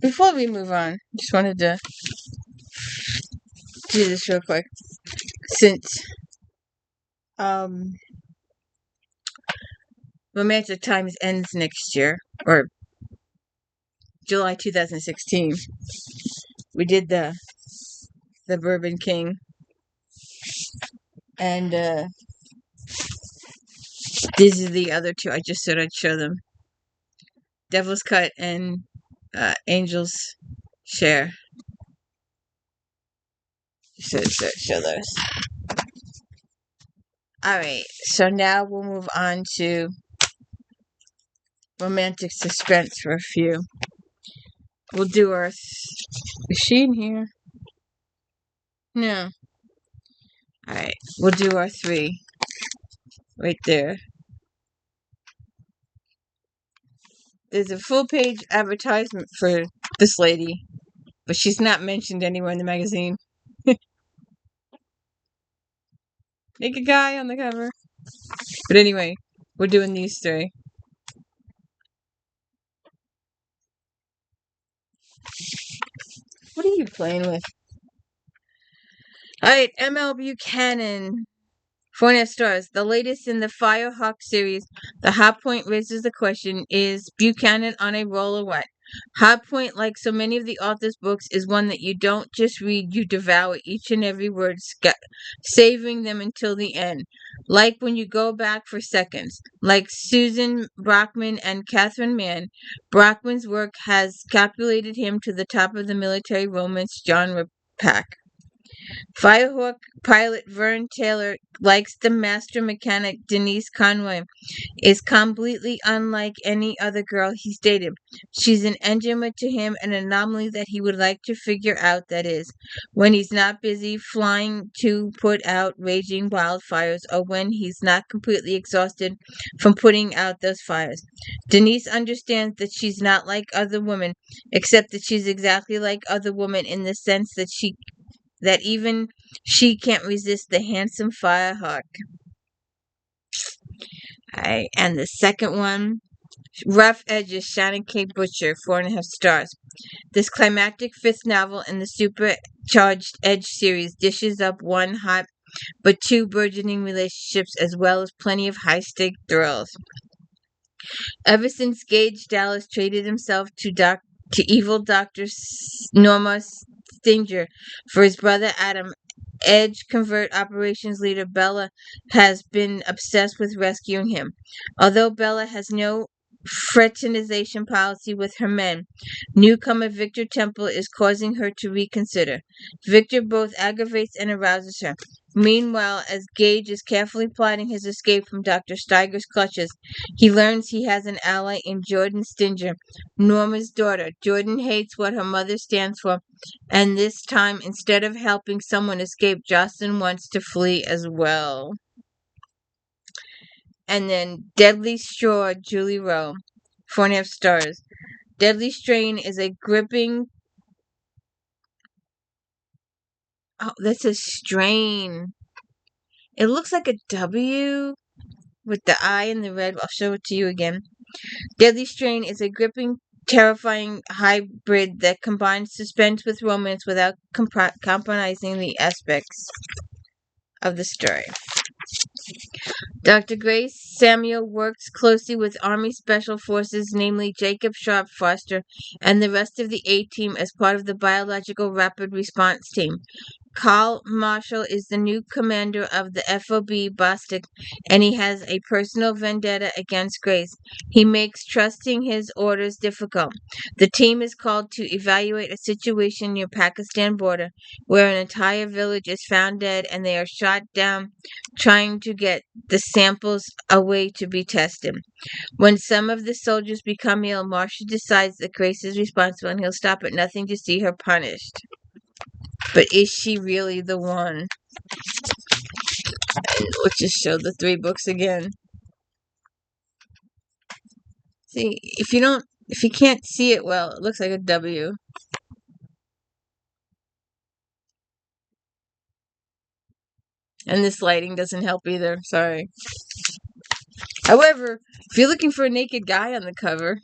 before we move on, just wanted to do this real quick. Since Romantic Times ends next year, or July 2016, we did the Bourbon King And these are the other two. I just said I'd show them. Devil's Cut and Angel's Share. Show those. Alright, so now we'll move on to romantic suspense for a few. We'll do our... Is she in here? No. Alright, we'll do our three. Right there. There's a full-page advertisement for this lady, but she's not mentioned anywhere in the magazine. Naked guy on the cover. But anyway, we're doing these three. What are you playing with? Alright, ML Buchanan. 4.5 stars. The latest in the Firehawk series, The Hot Point raises the question, is Buchanan on a roll or what? Hot Point, like so many of the author's books, is one that you don't just read, you devour each and every word, savoring them until the end. Like when you go back for seconds. Like Susan Brockman and Catherine Mann, Brockman's work has capulated him to the top of the military romance genre pack. Firehawk pilot Vern Taylor, likes the master mechanic Denise Conway, is completely unlike any other girl he's dated. She's an enigma to him, an anomaly that he would like to figure out, that is, when he's not busy flying to put out raging wildfires, or when he's not completely exhausted from putting out those fires. Denise understands that she's not like other women, except that she's exactly like other women in the sense that even she can't resist the handsome Firehawk. Alright, and the second one, Rough Edges, Shannon K. Butcher, 4.5 stars. This climactic fifth novel in the supercharged Edge series dishes up one hot but two burgeoning relationships, as well as plenty of high-stake thrills. Ever since Gage Dallas traded himself to evil Dr. Norma Stinger for his brother Adam, Edge covert operations leader Bella has been obsessed with rescuing him. Although Bella has no fraternization policy with her men, newcomer Victor Temple is causing her to reconsider. Victor both aggravates and arouses her. Meanwhile, as Gage is carefully plotting his escape from Dr. Steiger's clutches, he learns he has an ally in Jordan Stinger, Norma's daughter. Jordan hates what her mother stands for, and this time, instead of helping someone escape, Jocelyn wants to flee as well. And then Deadly Straw, Julie Rowe, 4.5 stars. Deadly Strain is a gripping... Oh, that's a strain. It looks like a W with the I and the red. I'll show it to you again. Deadly Strain is a gripping, terrifying hybrid that combines suspense with romance without compromising the aspects of the story. Dr. Grace Samuel works closely with Army Special Forces, namely Jacob Sharp Foster, and the rest of the A-Team as part of the Biological Rapid Response Team. Carl Marshall is the new commander of the FOB Bostic, and he has a personal vendetta against Grace. He makes trusting his orders difficult. The team is called to evaluate a situation near Pakistan border, where an entire village is found dead and they are shot down trying to get the samples away to be tested. When some of the soldiers become ill, Marshall decides that Grace is responsible and he'll stop at nothing to see her punished. But is she really the one? Let's just show the 3 books again. See, if you can't see it well, it looks like a W. And this lighting doesn't help either, sorry. However, if you're looking for a naked guy on the cover,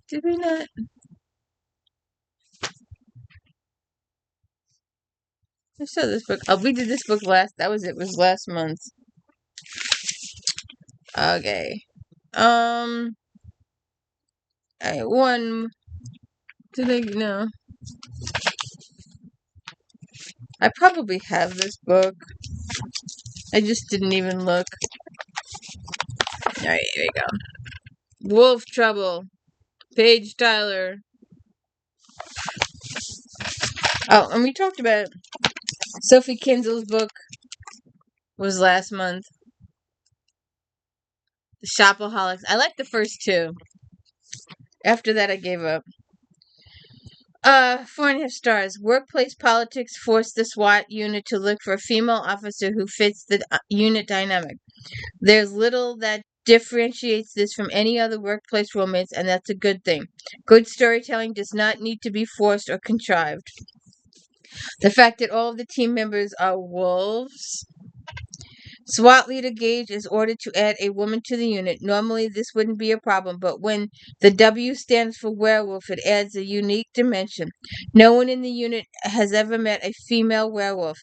did we not? I saw this book. Oh, we did this book last. That was it. It was last month. Okay. Alright, one. Did I? No. I probably have this book. I just didn't even look. Alright, here we go. Wolf Trouble. Paige Tyler. Oh, and we talked about Sophie Kinsel's book was last month. The Shopaholics. I like the first two. After that, I gave up. 4.5 stars. Workplace politics forced the SWAT unit to look for a female officer who fits the unit dynamic. There's little that differentiates this from any other workplace romance, and that's a good thing. Good storytelling does not need to be forced or contrived. The fact that all of the team members are wolves. SWAT leader Gage is ordered to add a woman to the unit. Normally, this wouldn't be a problem, but when the W stands for werewolf, it adds a unique dimension. No one in the unit has ever met a female werewolf.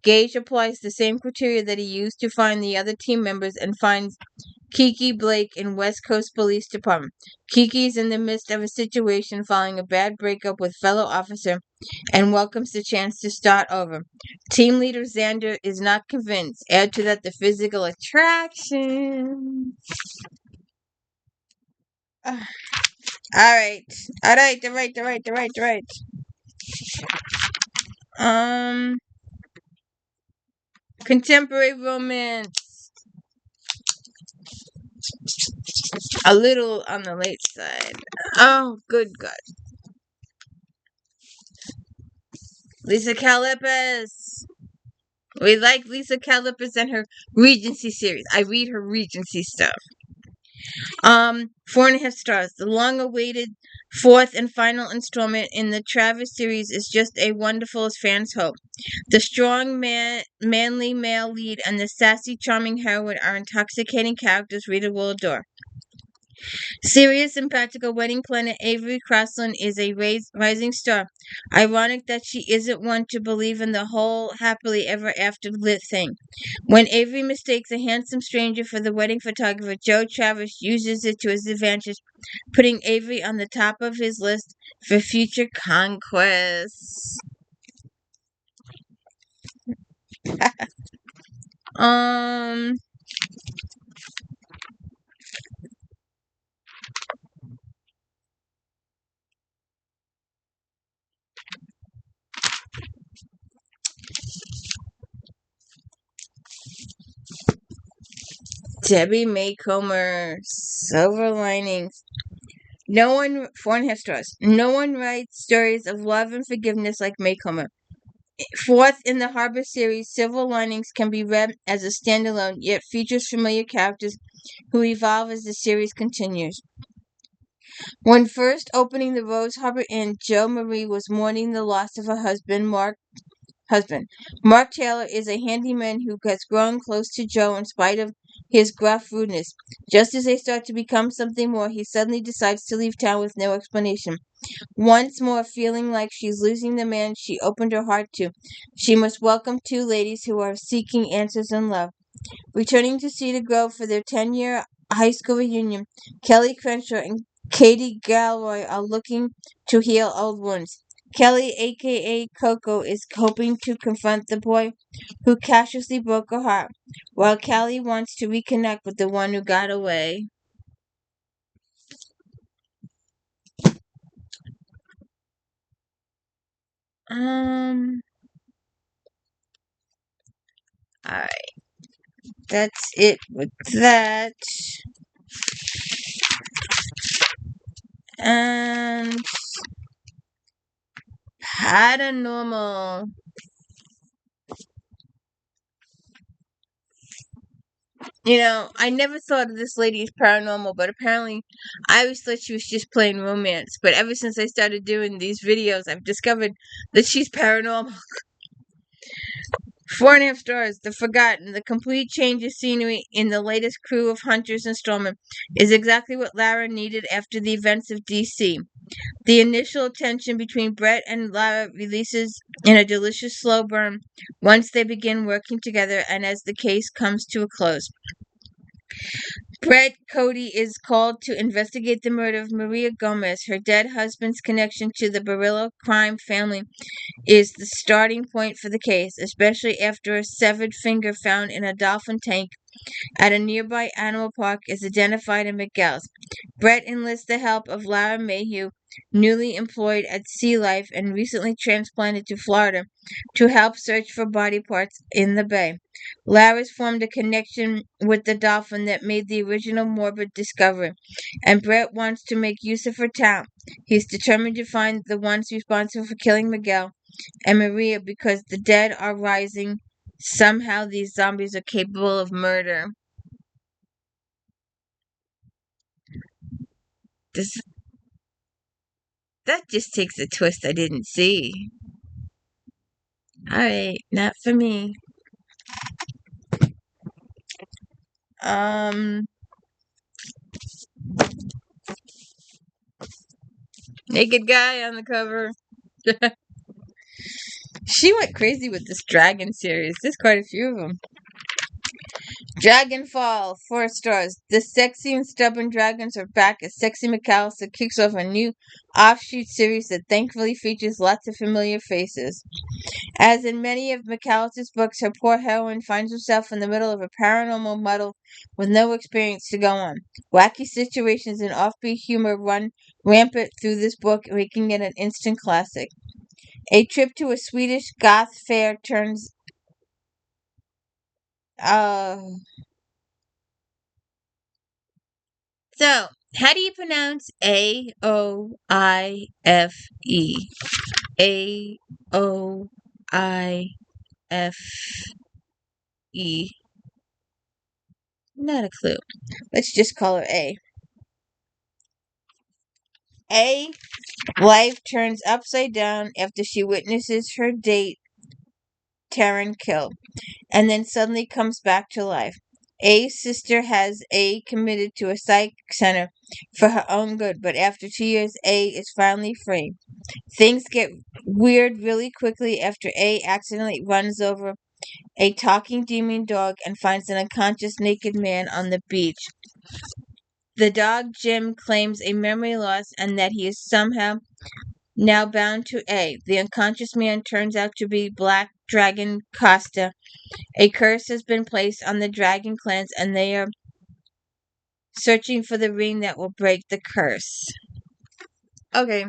Gage applies the same criteria that he used to find the other team members and finds Kiki Blake in West Coast Police Department. Kiki's in the midst of a situation following a bad breakup with fellow officer and welcomes the chance to start over. Team leader Xander is not convinced. Add to that the physical attraction. Alright. Contemporary romance. A little on the late side. Oh, good God. Lisa Calipis. We like Lisa Calipis and her Regency series. I read her Regency stuff. 4.5 stars. The long-awaited fourth and final installment in the Travis series is just as wonderful as fans hope. The strong, manly male lead and the sassy, charming heroine are intoxicating characters reader will adore. Serious and practical wedding planner Avery Crossland is a rising star. Ironic that she isn't one to believe in the whole happily ever after lit thing. When Avery mistakes a handsome stranger for the wedding photographer, Joe Travis uses it to his advantage, putting Avery on the top of his list for future conquests. Debbie May Comer, Silver Linings. 4.5 stars. No one writes stories of love and forgiveness like May Comer. Fourth in the Harbor series, Silver Linings can be read as a standalone, yet features familiar characters who evolve as the series continues. When first opening the Rose Harbor Inn, Jo Marie was mourning the loss of her husband, Mark Taylor is a handyman who has grown close to Jo in spite of his gruff rudeness. Just as they start to become something more, he suddenly decides to leave town with no explanation. Once more feeling like she's losing the man she opened her heart to, she must welcome two ladies who are seeking answers in love. Returning to Cedar Grove for their 10-year high school reunion, Kelly Crenshaw and Katie Galroy are looking to heal old wounds. Kelly, a.k.a. Coco, is hoping to confront the boy who cautiously broke her heart, while Kelly wants to reconnect with the one who got away. Alright. That's it with that. And Paranormal. I never thought of this lady as paranormal, but apparently I always thought she was just playing romance. But ever since I started doing these videos, I've discovered that she's paranormal. 4.5 stars. The Forgotten. The complete change of scenery in the latest Crew of Hunters installment is exactly what Lara needed after the events of DC. The initial tension between Brett and Lara releases in a delicious slow burn once they begin working together and as the case comes to a close. Brett Cody is called to investigate the murder of Maria Gomez. Her dead husband's connection to the Barillo crime family is the starting point for the case, especially after a severed finger found in a dolphin tank at a nearby animal park is identified in McGill's. Brett enlists the help of Lara Mayhew, newly employed at Sea Life and recently transplanted to Florida, to help search for body parts in the bay. Lara's formed a connection with the dolphin that made the original morbid discovery, and Brett wants to make use of her talent. He's determined to find the ones responsible for killing Miguel and Maria because the dead are rising. Somehow these zombies are capable of murder. This That just takes a twist I didn't see. Alright, not for me. Um Naked guy on the cover. She went crazy with this dragon series. There's quite a few of them. Dragonfall, 4 stars. The sexy and stubborn dragons are back as Sexy McAllister kicks off a new offshoot series that thankfully features lots of familiar faces. As in many of McAllister's books, her poor heroine finds herself in the middle of a paranormal muddle with no experience to go on. Wacky situations and offbeat humor run rampant through this book, making it an instant classic. A trip to a Swedish goth fair turns so how do you pronounce AOIFE? AOIFE. Not a clue. Let's just call her A. A. Life turns upside down after she witnesses her date, Taryn, killed, and then suddenly comes back to life. A's sister has A committed to a psych center for her own good, but after 2 years, A is finally free. Things get weird really quickly after A accidentally runs over a talking demon dog and finds an unconscious naked man on the beach. The dog Jim claims a memory loss and that he is somehow now bound to A. The unconscious man turns out to be Black Dragon Costa. A curse has been placed on the dragon clans and they are searching for the ring that will break the curse. Okay.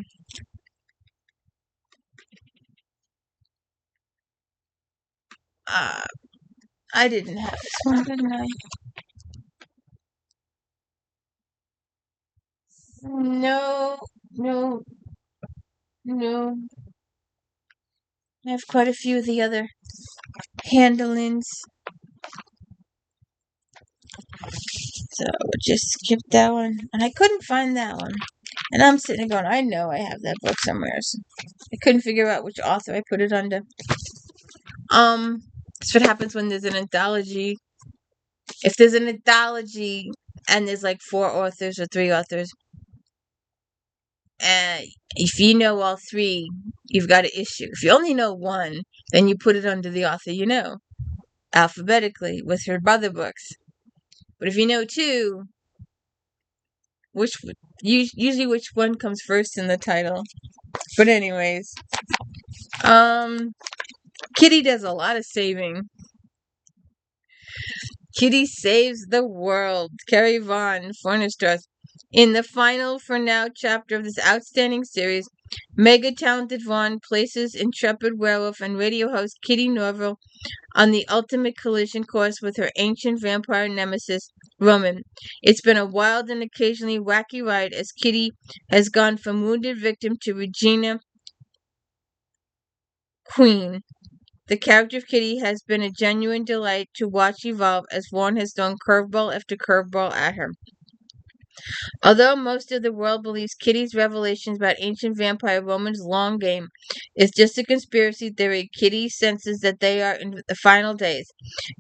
I didn't have this one, didn't I? No, no, no. I have quite a few of the other handlings. So we'll just skip that one. And I couldn't find that one. And I'm sitting there going, I know I have that book somewhere. So I couldn't figure out which author I put it under. That's what happens when there's an anthology. If there's an anthology and there's like 4 authors or 3 authors, if you know all 3, you've got an issue. If you only know 1, then you put it under the author you know, alphabetically, with her other books. But if you know 2, usually which one comes first in the title. But anyways, Kitty does a lot of saving. Kitty saves the world. Carrie Vaughn, 400 stars. In the final, for now, chapter of this outstanding series, mega-talented Vaughn places intrepid werewolf and radio host Kitty Norville on the ultimate collision course with her ancient vampire nemesis, Roman. It's been a wild and occasionally wacky ride as Kitty has gone from wounded victim to Regina Queen. The character of Kitty has been a genuine delight to watch evolve as Vaughn has thrown curveball after curveball at her. Although most of the world believes Kitty's revelations about ancient vampire Roman's long game is just a conspiracy theory, Kitty senses that they are in the final days.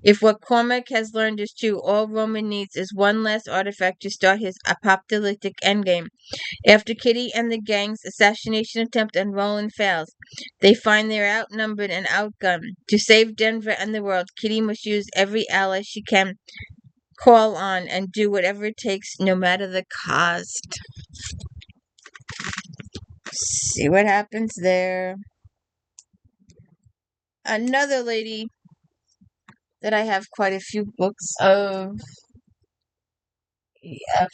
If what Cormac has learned is true, all Roman needs is one last artifact to start his apocalyptic endgame. After Kitty and the gang's assassination attempt on Roland fails, they find they are outnumbered and outgunned. To save Denver and the world, Kitty must use every ally she can, call on and do whatever it takes, no matter the cost. See what happens there. Another lady that I have quite a few books of. F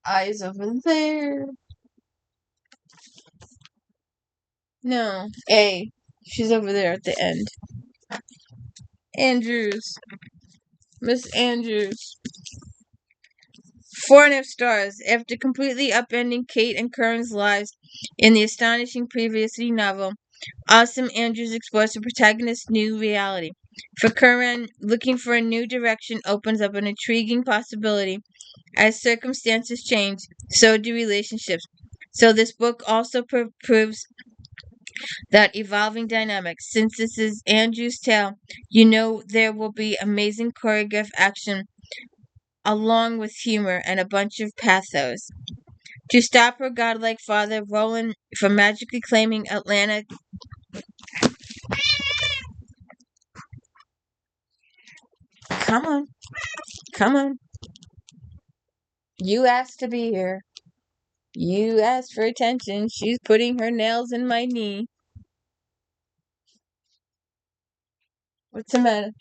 eyes over there. No, A. She's over there at the end. Andrews. Miss Andrews. 4.5 stars. After completely upending Kate and Curran's lives in the astonishing Previously novel, Awesome Andrews explores the protagonist's new reality. For Curran, looking for a new direction opens up an intriguing possibility. As circumstances change, so do relationships. So this book also proves that evolving dynamics. Since this is Andrew's tale, you know there will be amazing choreographed action along with humor and a bunch of pathos. To stop her godlike father, Roland, from magically claiming Atlanta. Come on. Come on. You asked to be here. You asked for attention. She's putting her nails in my knee. What's the matter?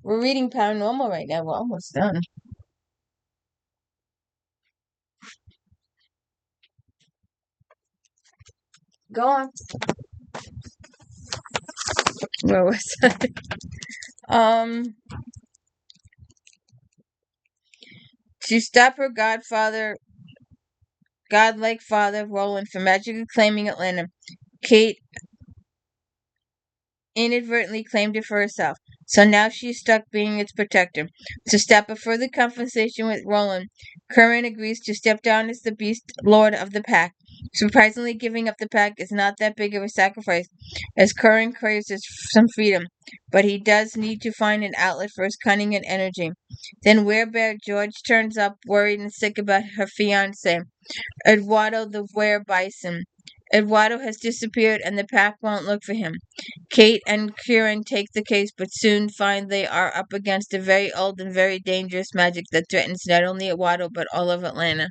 We're reading Paranormal right now. We're almost done. Go on. Where was I? To stop her godlike father, Roland, from magically claiming Atlanta, Kate inadvertently claimed it for herself. So now she's stuck being its protector. To stop a further conversation with Roland, Curran agrees to step down as the Beast Lord of the Pack. Surprisingly, giving up the pack is not that big of a sacrifice, as Curran craves some freedom, but he does need to find an outlet for his cunning and energy. Then Werebear George turns up, worried and sick about her fiancé, Eduardo the Were-Bison. Eduardo has disappeared and the pack won't look for him. Kate and Kieran take the case, but soon find they are up against a very old and very dangerous magic that threatens not only Eduardo but all of Atlanta.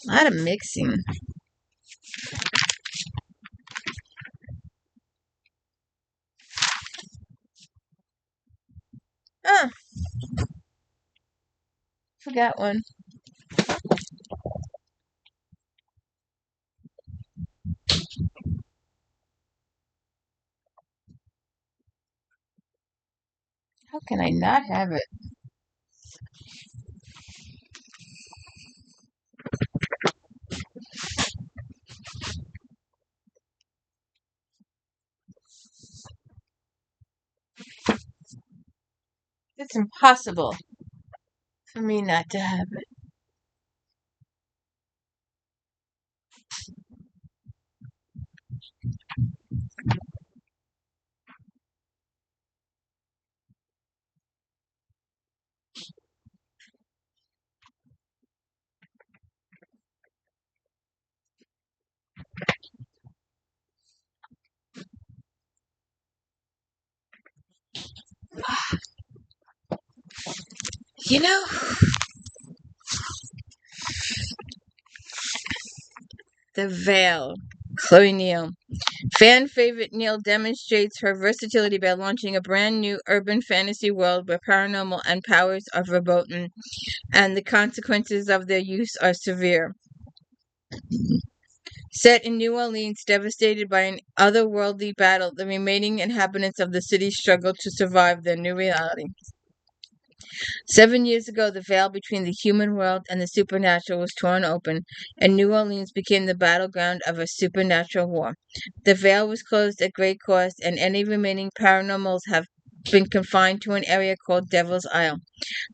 A lot of mixing. Oh, forgot one. How can I not have it? It's impossible for me not to have it. You know, The Veil. Chloe Neal. Fan favorite Neal demonstrates her versatility by launching a brand new urban fantasy world where paranormal and powers are verboten, and the consequences of their use are severe. Set in New Orleans, devastated by an otherworldly battle, the remaining inhabitants of the city struggle to survive their new reality. 7 years ago, the veil between the human world and the supernatural was torn open, and New Orleans became the battleground of a supernatural war. The veil was closed at great cost, and any remaining paranormals have been confined to an area called Devil's Isle.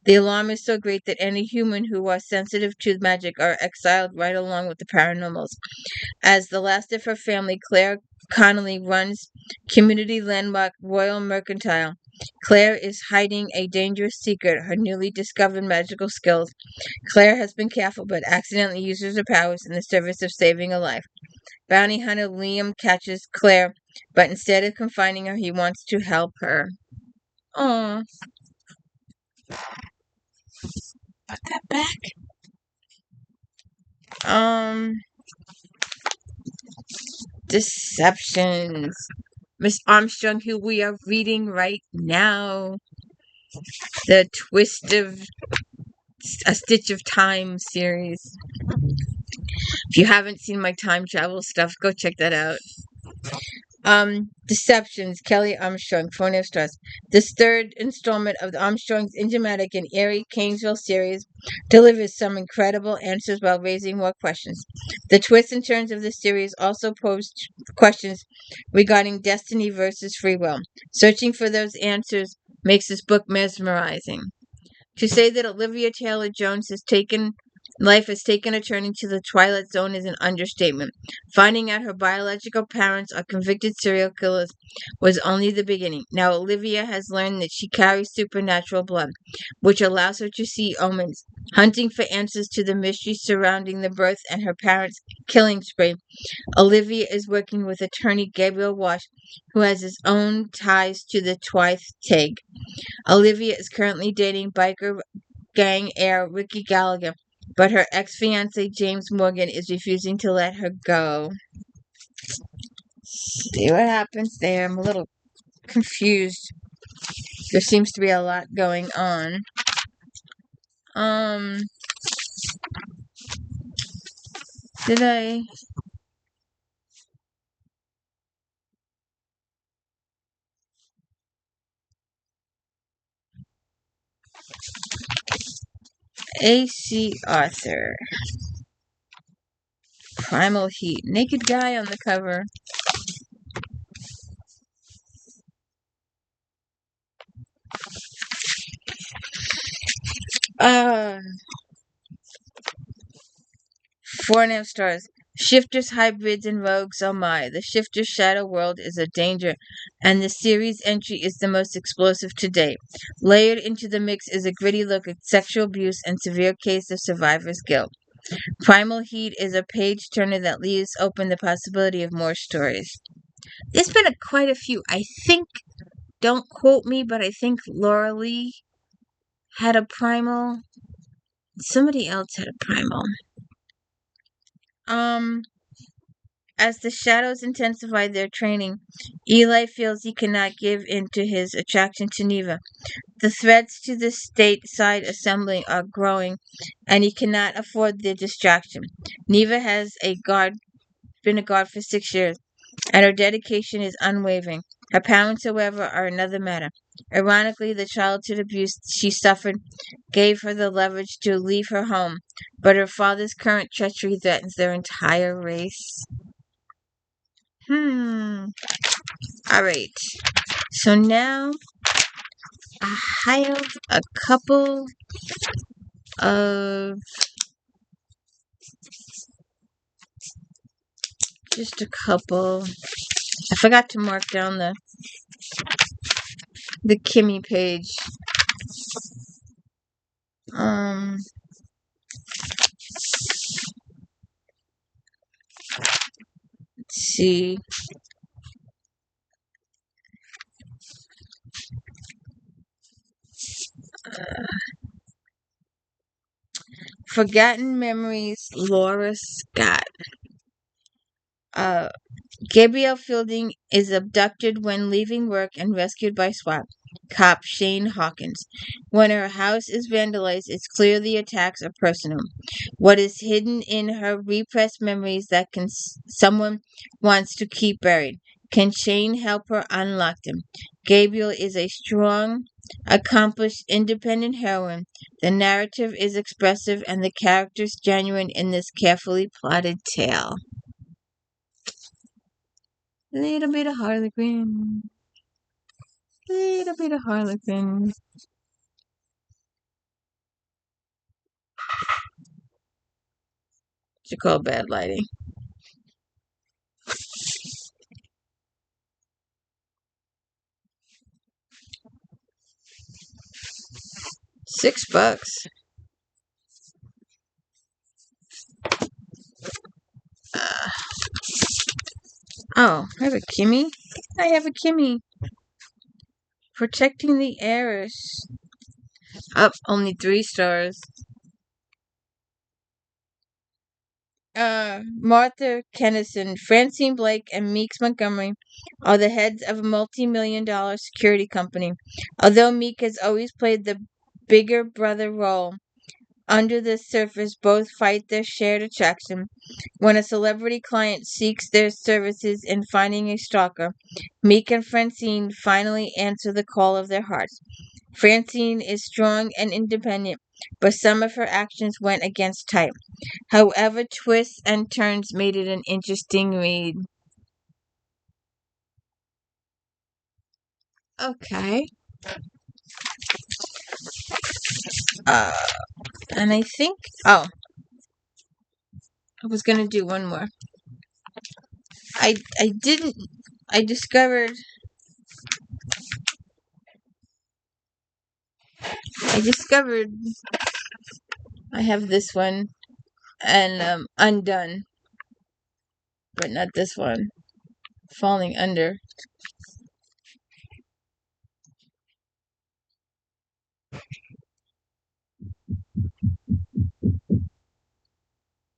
The alarm is so great that any human who are sensitive to magic are exiled right along with the paranormals. As the last of her family, Claire Connolly runs community landmark Royal Mercantile, Claire is hiding a dangerous secret, her newly discovered magical skills. Claire has been careful but accidentally uses her powers in the service of saving a life. Bounty hunter Liam catches Claire, but instead of confining her, he wants to help her. Aww. Put that back. Deceptions. Miss Armstrong, who we are reading right now. The Twist of A Stitch of Time series. If you haven't seen my time travel stuff, go check that out. Deceptions, Kelly Armstrong, 4.5 stars. This third installment of the Armstrong's enigmatic and eerie Kingsville series delivers some incredible answers while raising more questions. The twists and turns of the series also pose questions regarding destiny versus free will. Searching for those answers makes this book mesmerizing. To say that Olivia Taylor-Jones life has taken a turn into the Twilight Zone is an understatement. Finding out her biological parents are convicted serial killers was only the beginning. Now Olivia has learned that she carries supernatural blood, which allows her to see omens. Hunting for answers to the mysteries surrounding the birth and her parents' killing spree, Olivia is working with attorney Gabriel Wash, who has his own ties to the Twythe Tig. Olivia is currently dating biker gang heir Ricky Gallagher, but her ex-fiancé James Morgan is refusing to let her go. See what happens there. I'm a little confused. There seems to be a lot going on. Did I... A.C. Arthur. Primal Heat. Naked guy on the cover. Uh, 4.5 stars. Shifters, hybrids, and rogues, oh my. The Shifter Shadow World is a danger, and the series entry is the most explosive to date. Layered into the mix is a gritty look at sexual abuse and severe case of survivor's guilt. Primal Heat is a page-turner that leaves open the possibility of more stories. There's been quite a few. I think, don't quote me, but I think Laura Lee had a Primal. Somebody else had a Primal. As the shadows intensify their training, Eli feels he cannot give in to his attraction to Neva. The threats to the stateside assembly are growing, and he cannot afford the distraction. Neva has been a guard for 6 years, and her dedication is unwavering. Her parents, however, are another matter. Ironically, the childhood abuse she suffered gave her the leverage to leave her home, but her father's current treachery threatens their entire race. Alright. So now I have a couple of just a couple. I forgot to mark down the Kimmy page. Let's see. Forgotten Memories, Laura Scott. Gabrielle Fielding is abducted when leaving work and rescued by SWAT cop Shane Hawkins. When her house is vandalized, it's clear the attacks are personal. What is hidden in her repressed memories that someone wants to keep buried? Can Shane help her unlock them? Gabriel is a strong, accomplished, independent heroine. The narrative is expressive and the characters genuine in this carefully plotted tale. Little bit of Harlequin. Little bit of Harlequin. What's it called? Bad lighting. $6. Uh, oh, I have a Kimmy? I have a Kimmy. Protecting the heiress. Up, only 3 stars. Martha Kennison, Francine Blake, and Meeks Montgomery are the heads of a multi-million-dollar security company. Although Meek has always played the bigger brother role, under the surface both fight their shared attraction. When a celebrity client seeks their services in finding a stalker, Meek and Francine finally answer the call of their hearts. Francine is strong and independent, but some of her actions went against type. However, twists and turns made it an interesting read. Okay. Uh, and I think, oh, I was gonna do one more. I didn't. I discovered. I discovered. I have this one and Undone, but not this one. Falling Under.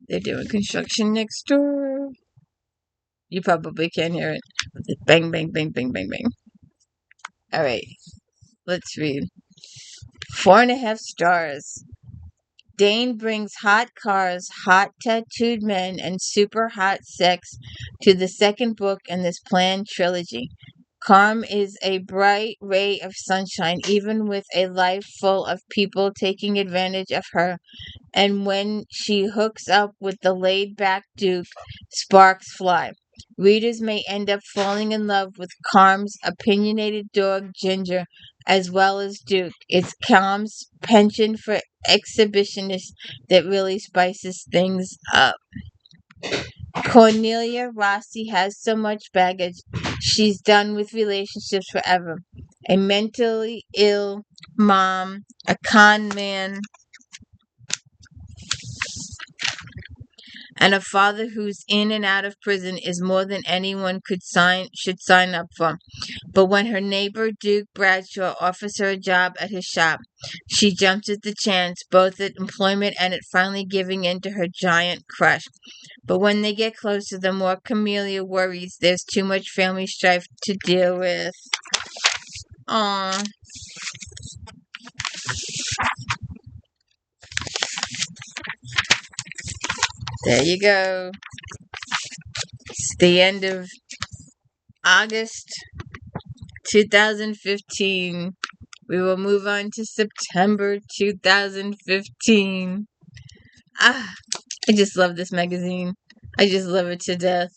They're doing construction next door. You probably can't hear it. Bang, bang, bang, bang, bang, bang. All right, let's read. 4.5 stars. Dane brings hot cars, hot tattooed men, and super hot sex to the second book in this planned trilogy. Carm is a bright ray of sunshine, even with a life full of people taking advantage of her. And when she hooks up with the laid-back Duke, sparks fly. Readers may end up falling in love with Carm's opinionated dog, Ginger, as well as Duke. It's Carm's penchant for exhibitionists that really spices things up. Cornelia Rossi has so much baggage, she's done with relationships forever. A mentally ill mom, a con man, and a father who's in and out of prison is more than anyone should sign up for. But when her neighbor Duke Bradshaw offers her a job at his shop, she jumps at the chance, both at employment and at finally giving in to her giant crush. But when they get closer, the more Camellia worries there's too much family strife to deal with. Aww. There you go. It's the end of August 2015. We will move on to September 2015. I just love this magazine. I just love it to death.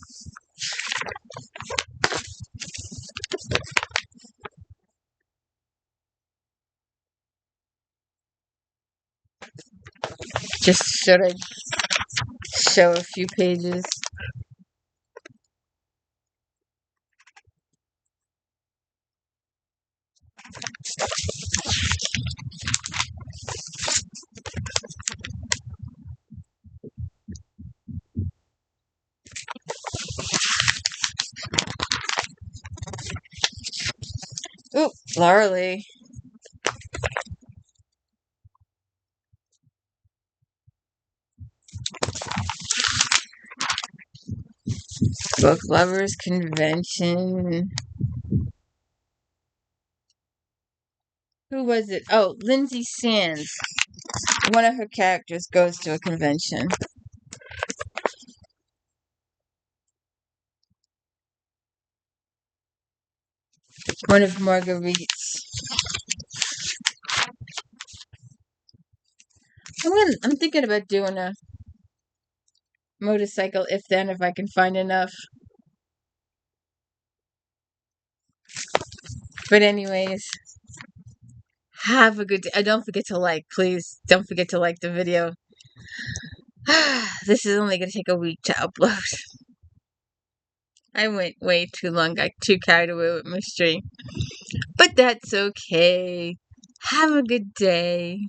Just should I show a few pages? Ooh, Laura Lee. Book Lovers Convention. Who was it? Oh, Lindsay Sands. One of her characters goes to a convention. One of Marguerite's. I'm thinking about doing a motorcycle if I can find enough. But anyways, have a good day. Don't forget to like, please. Don't forget to like the video. This is only going to take a week to upload. I went way too long. Got too carried away with mystery. But that's okay. Have a good day.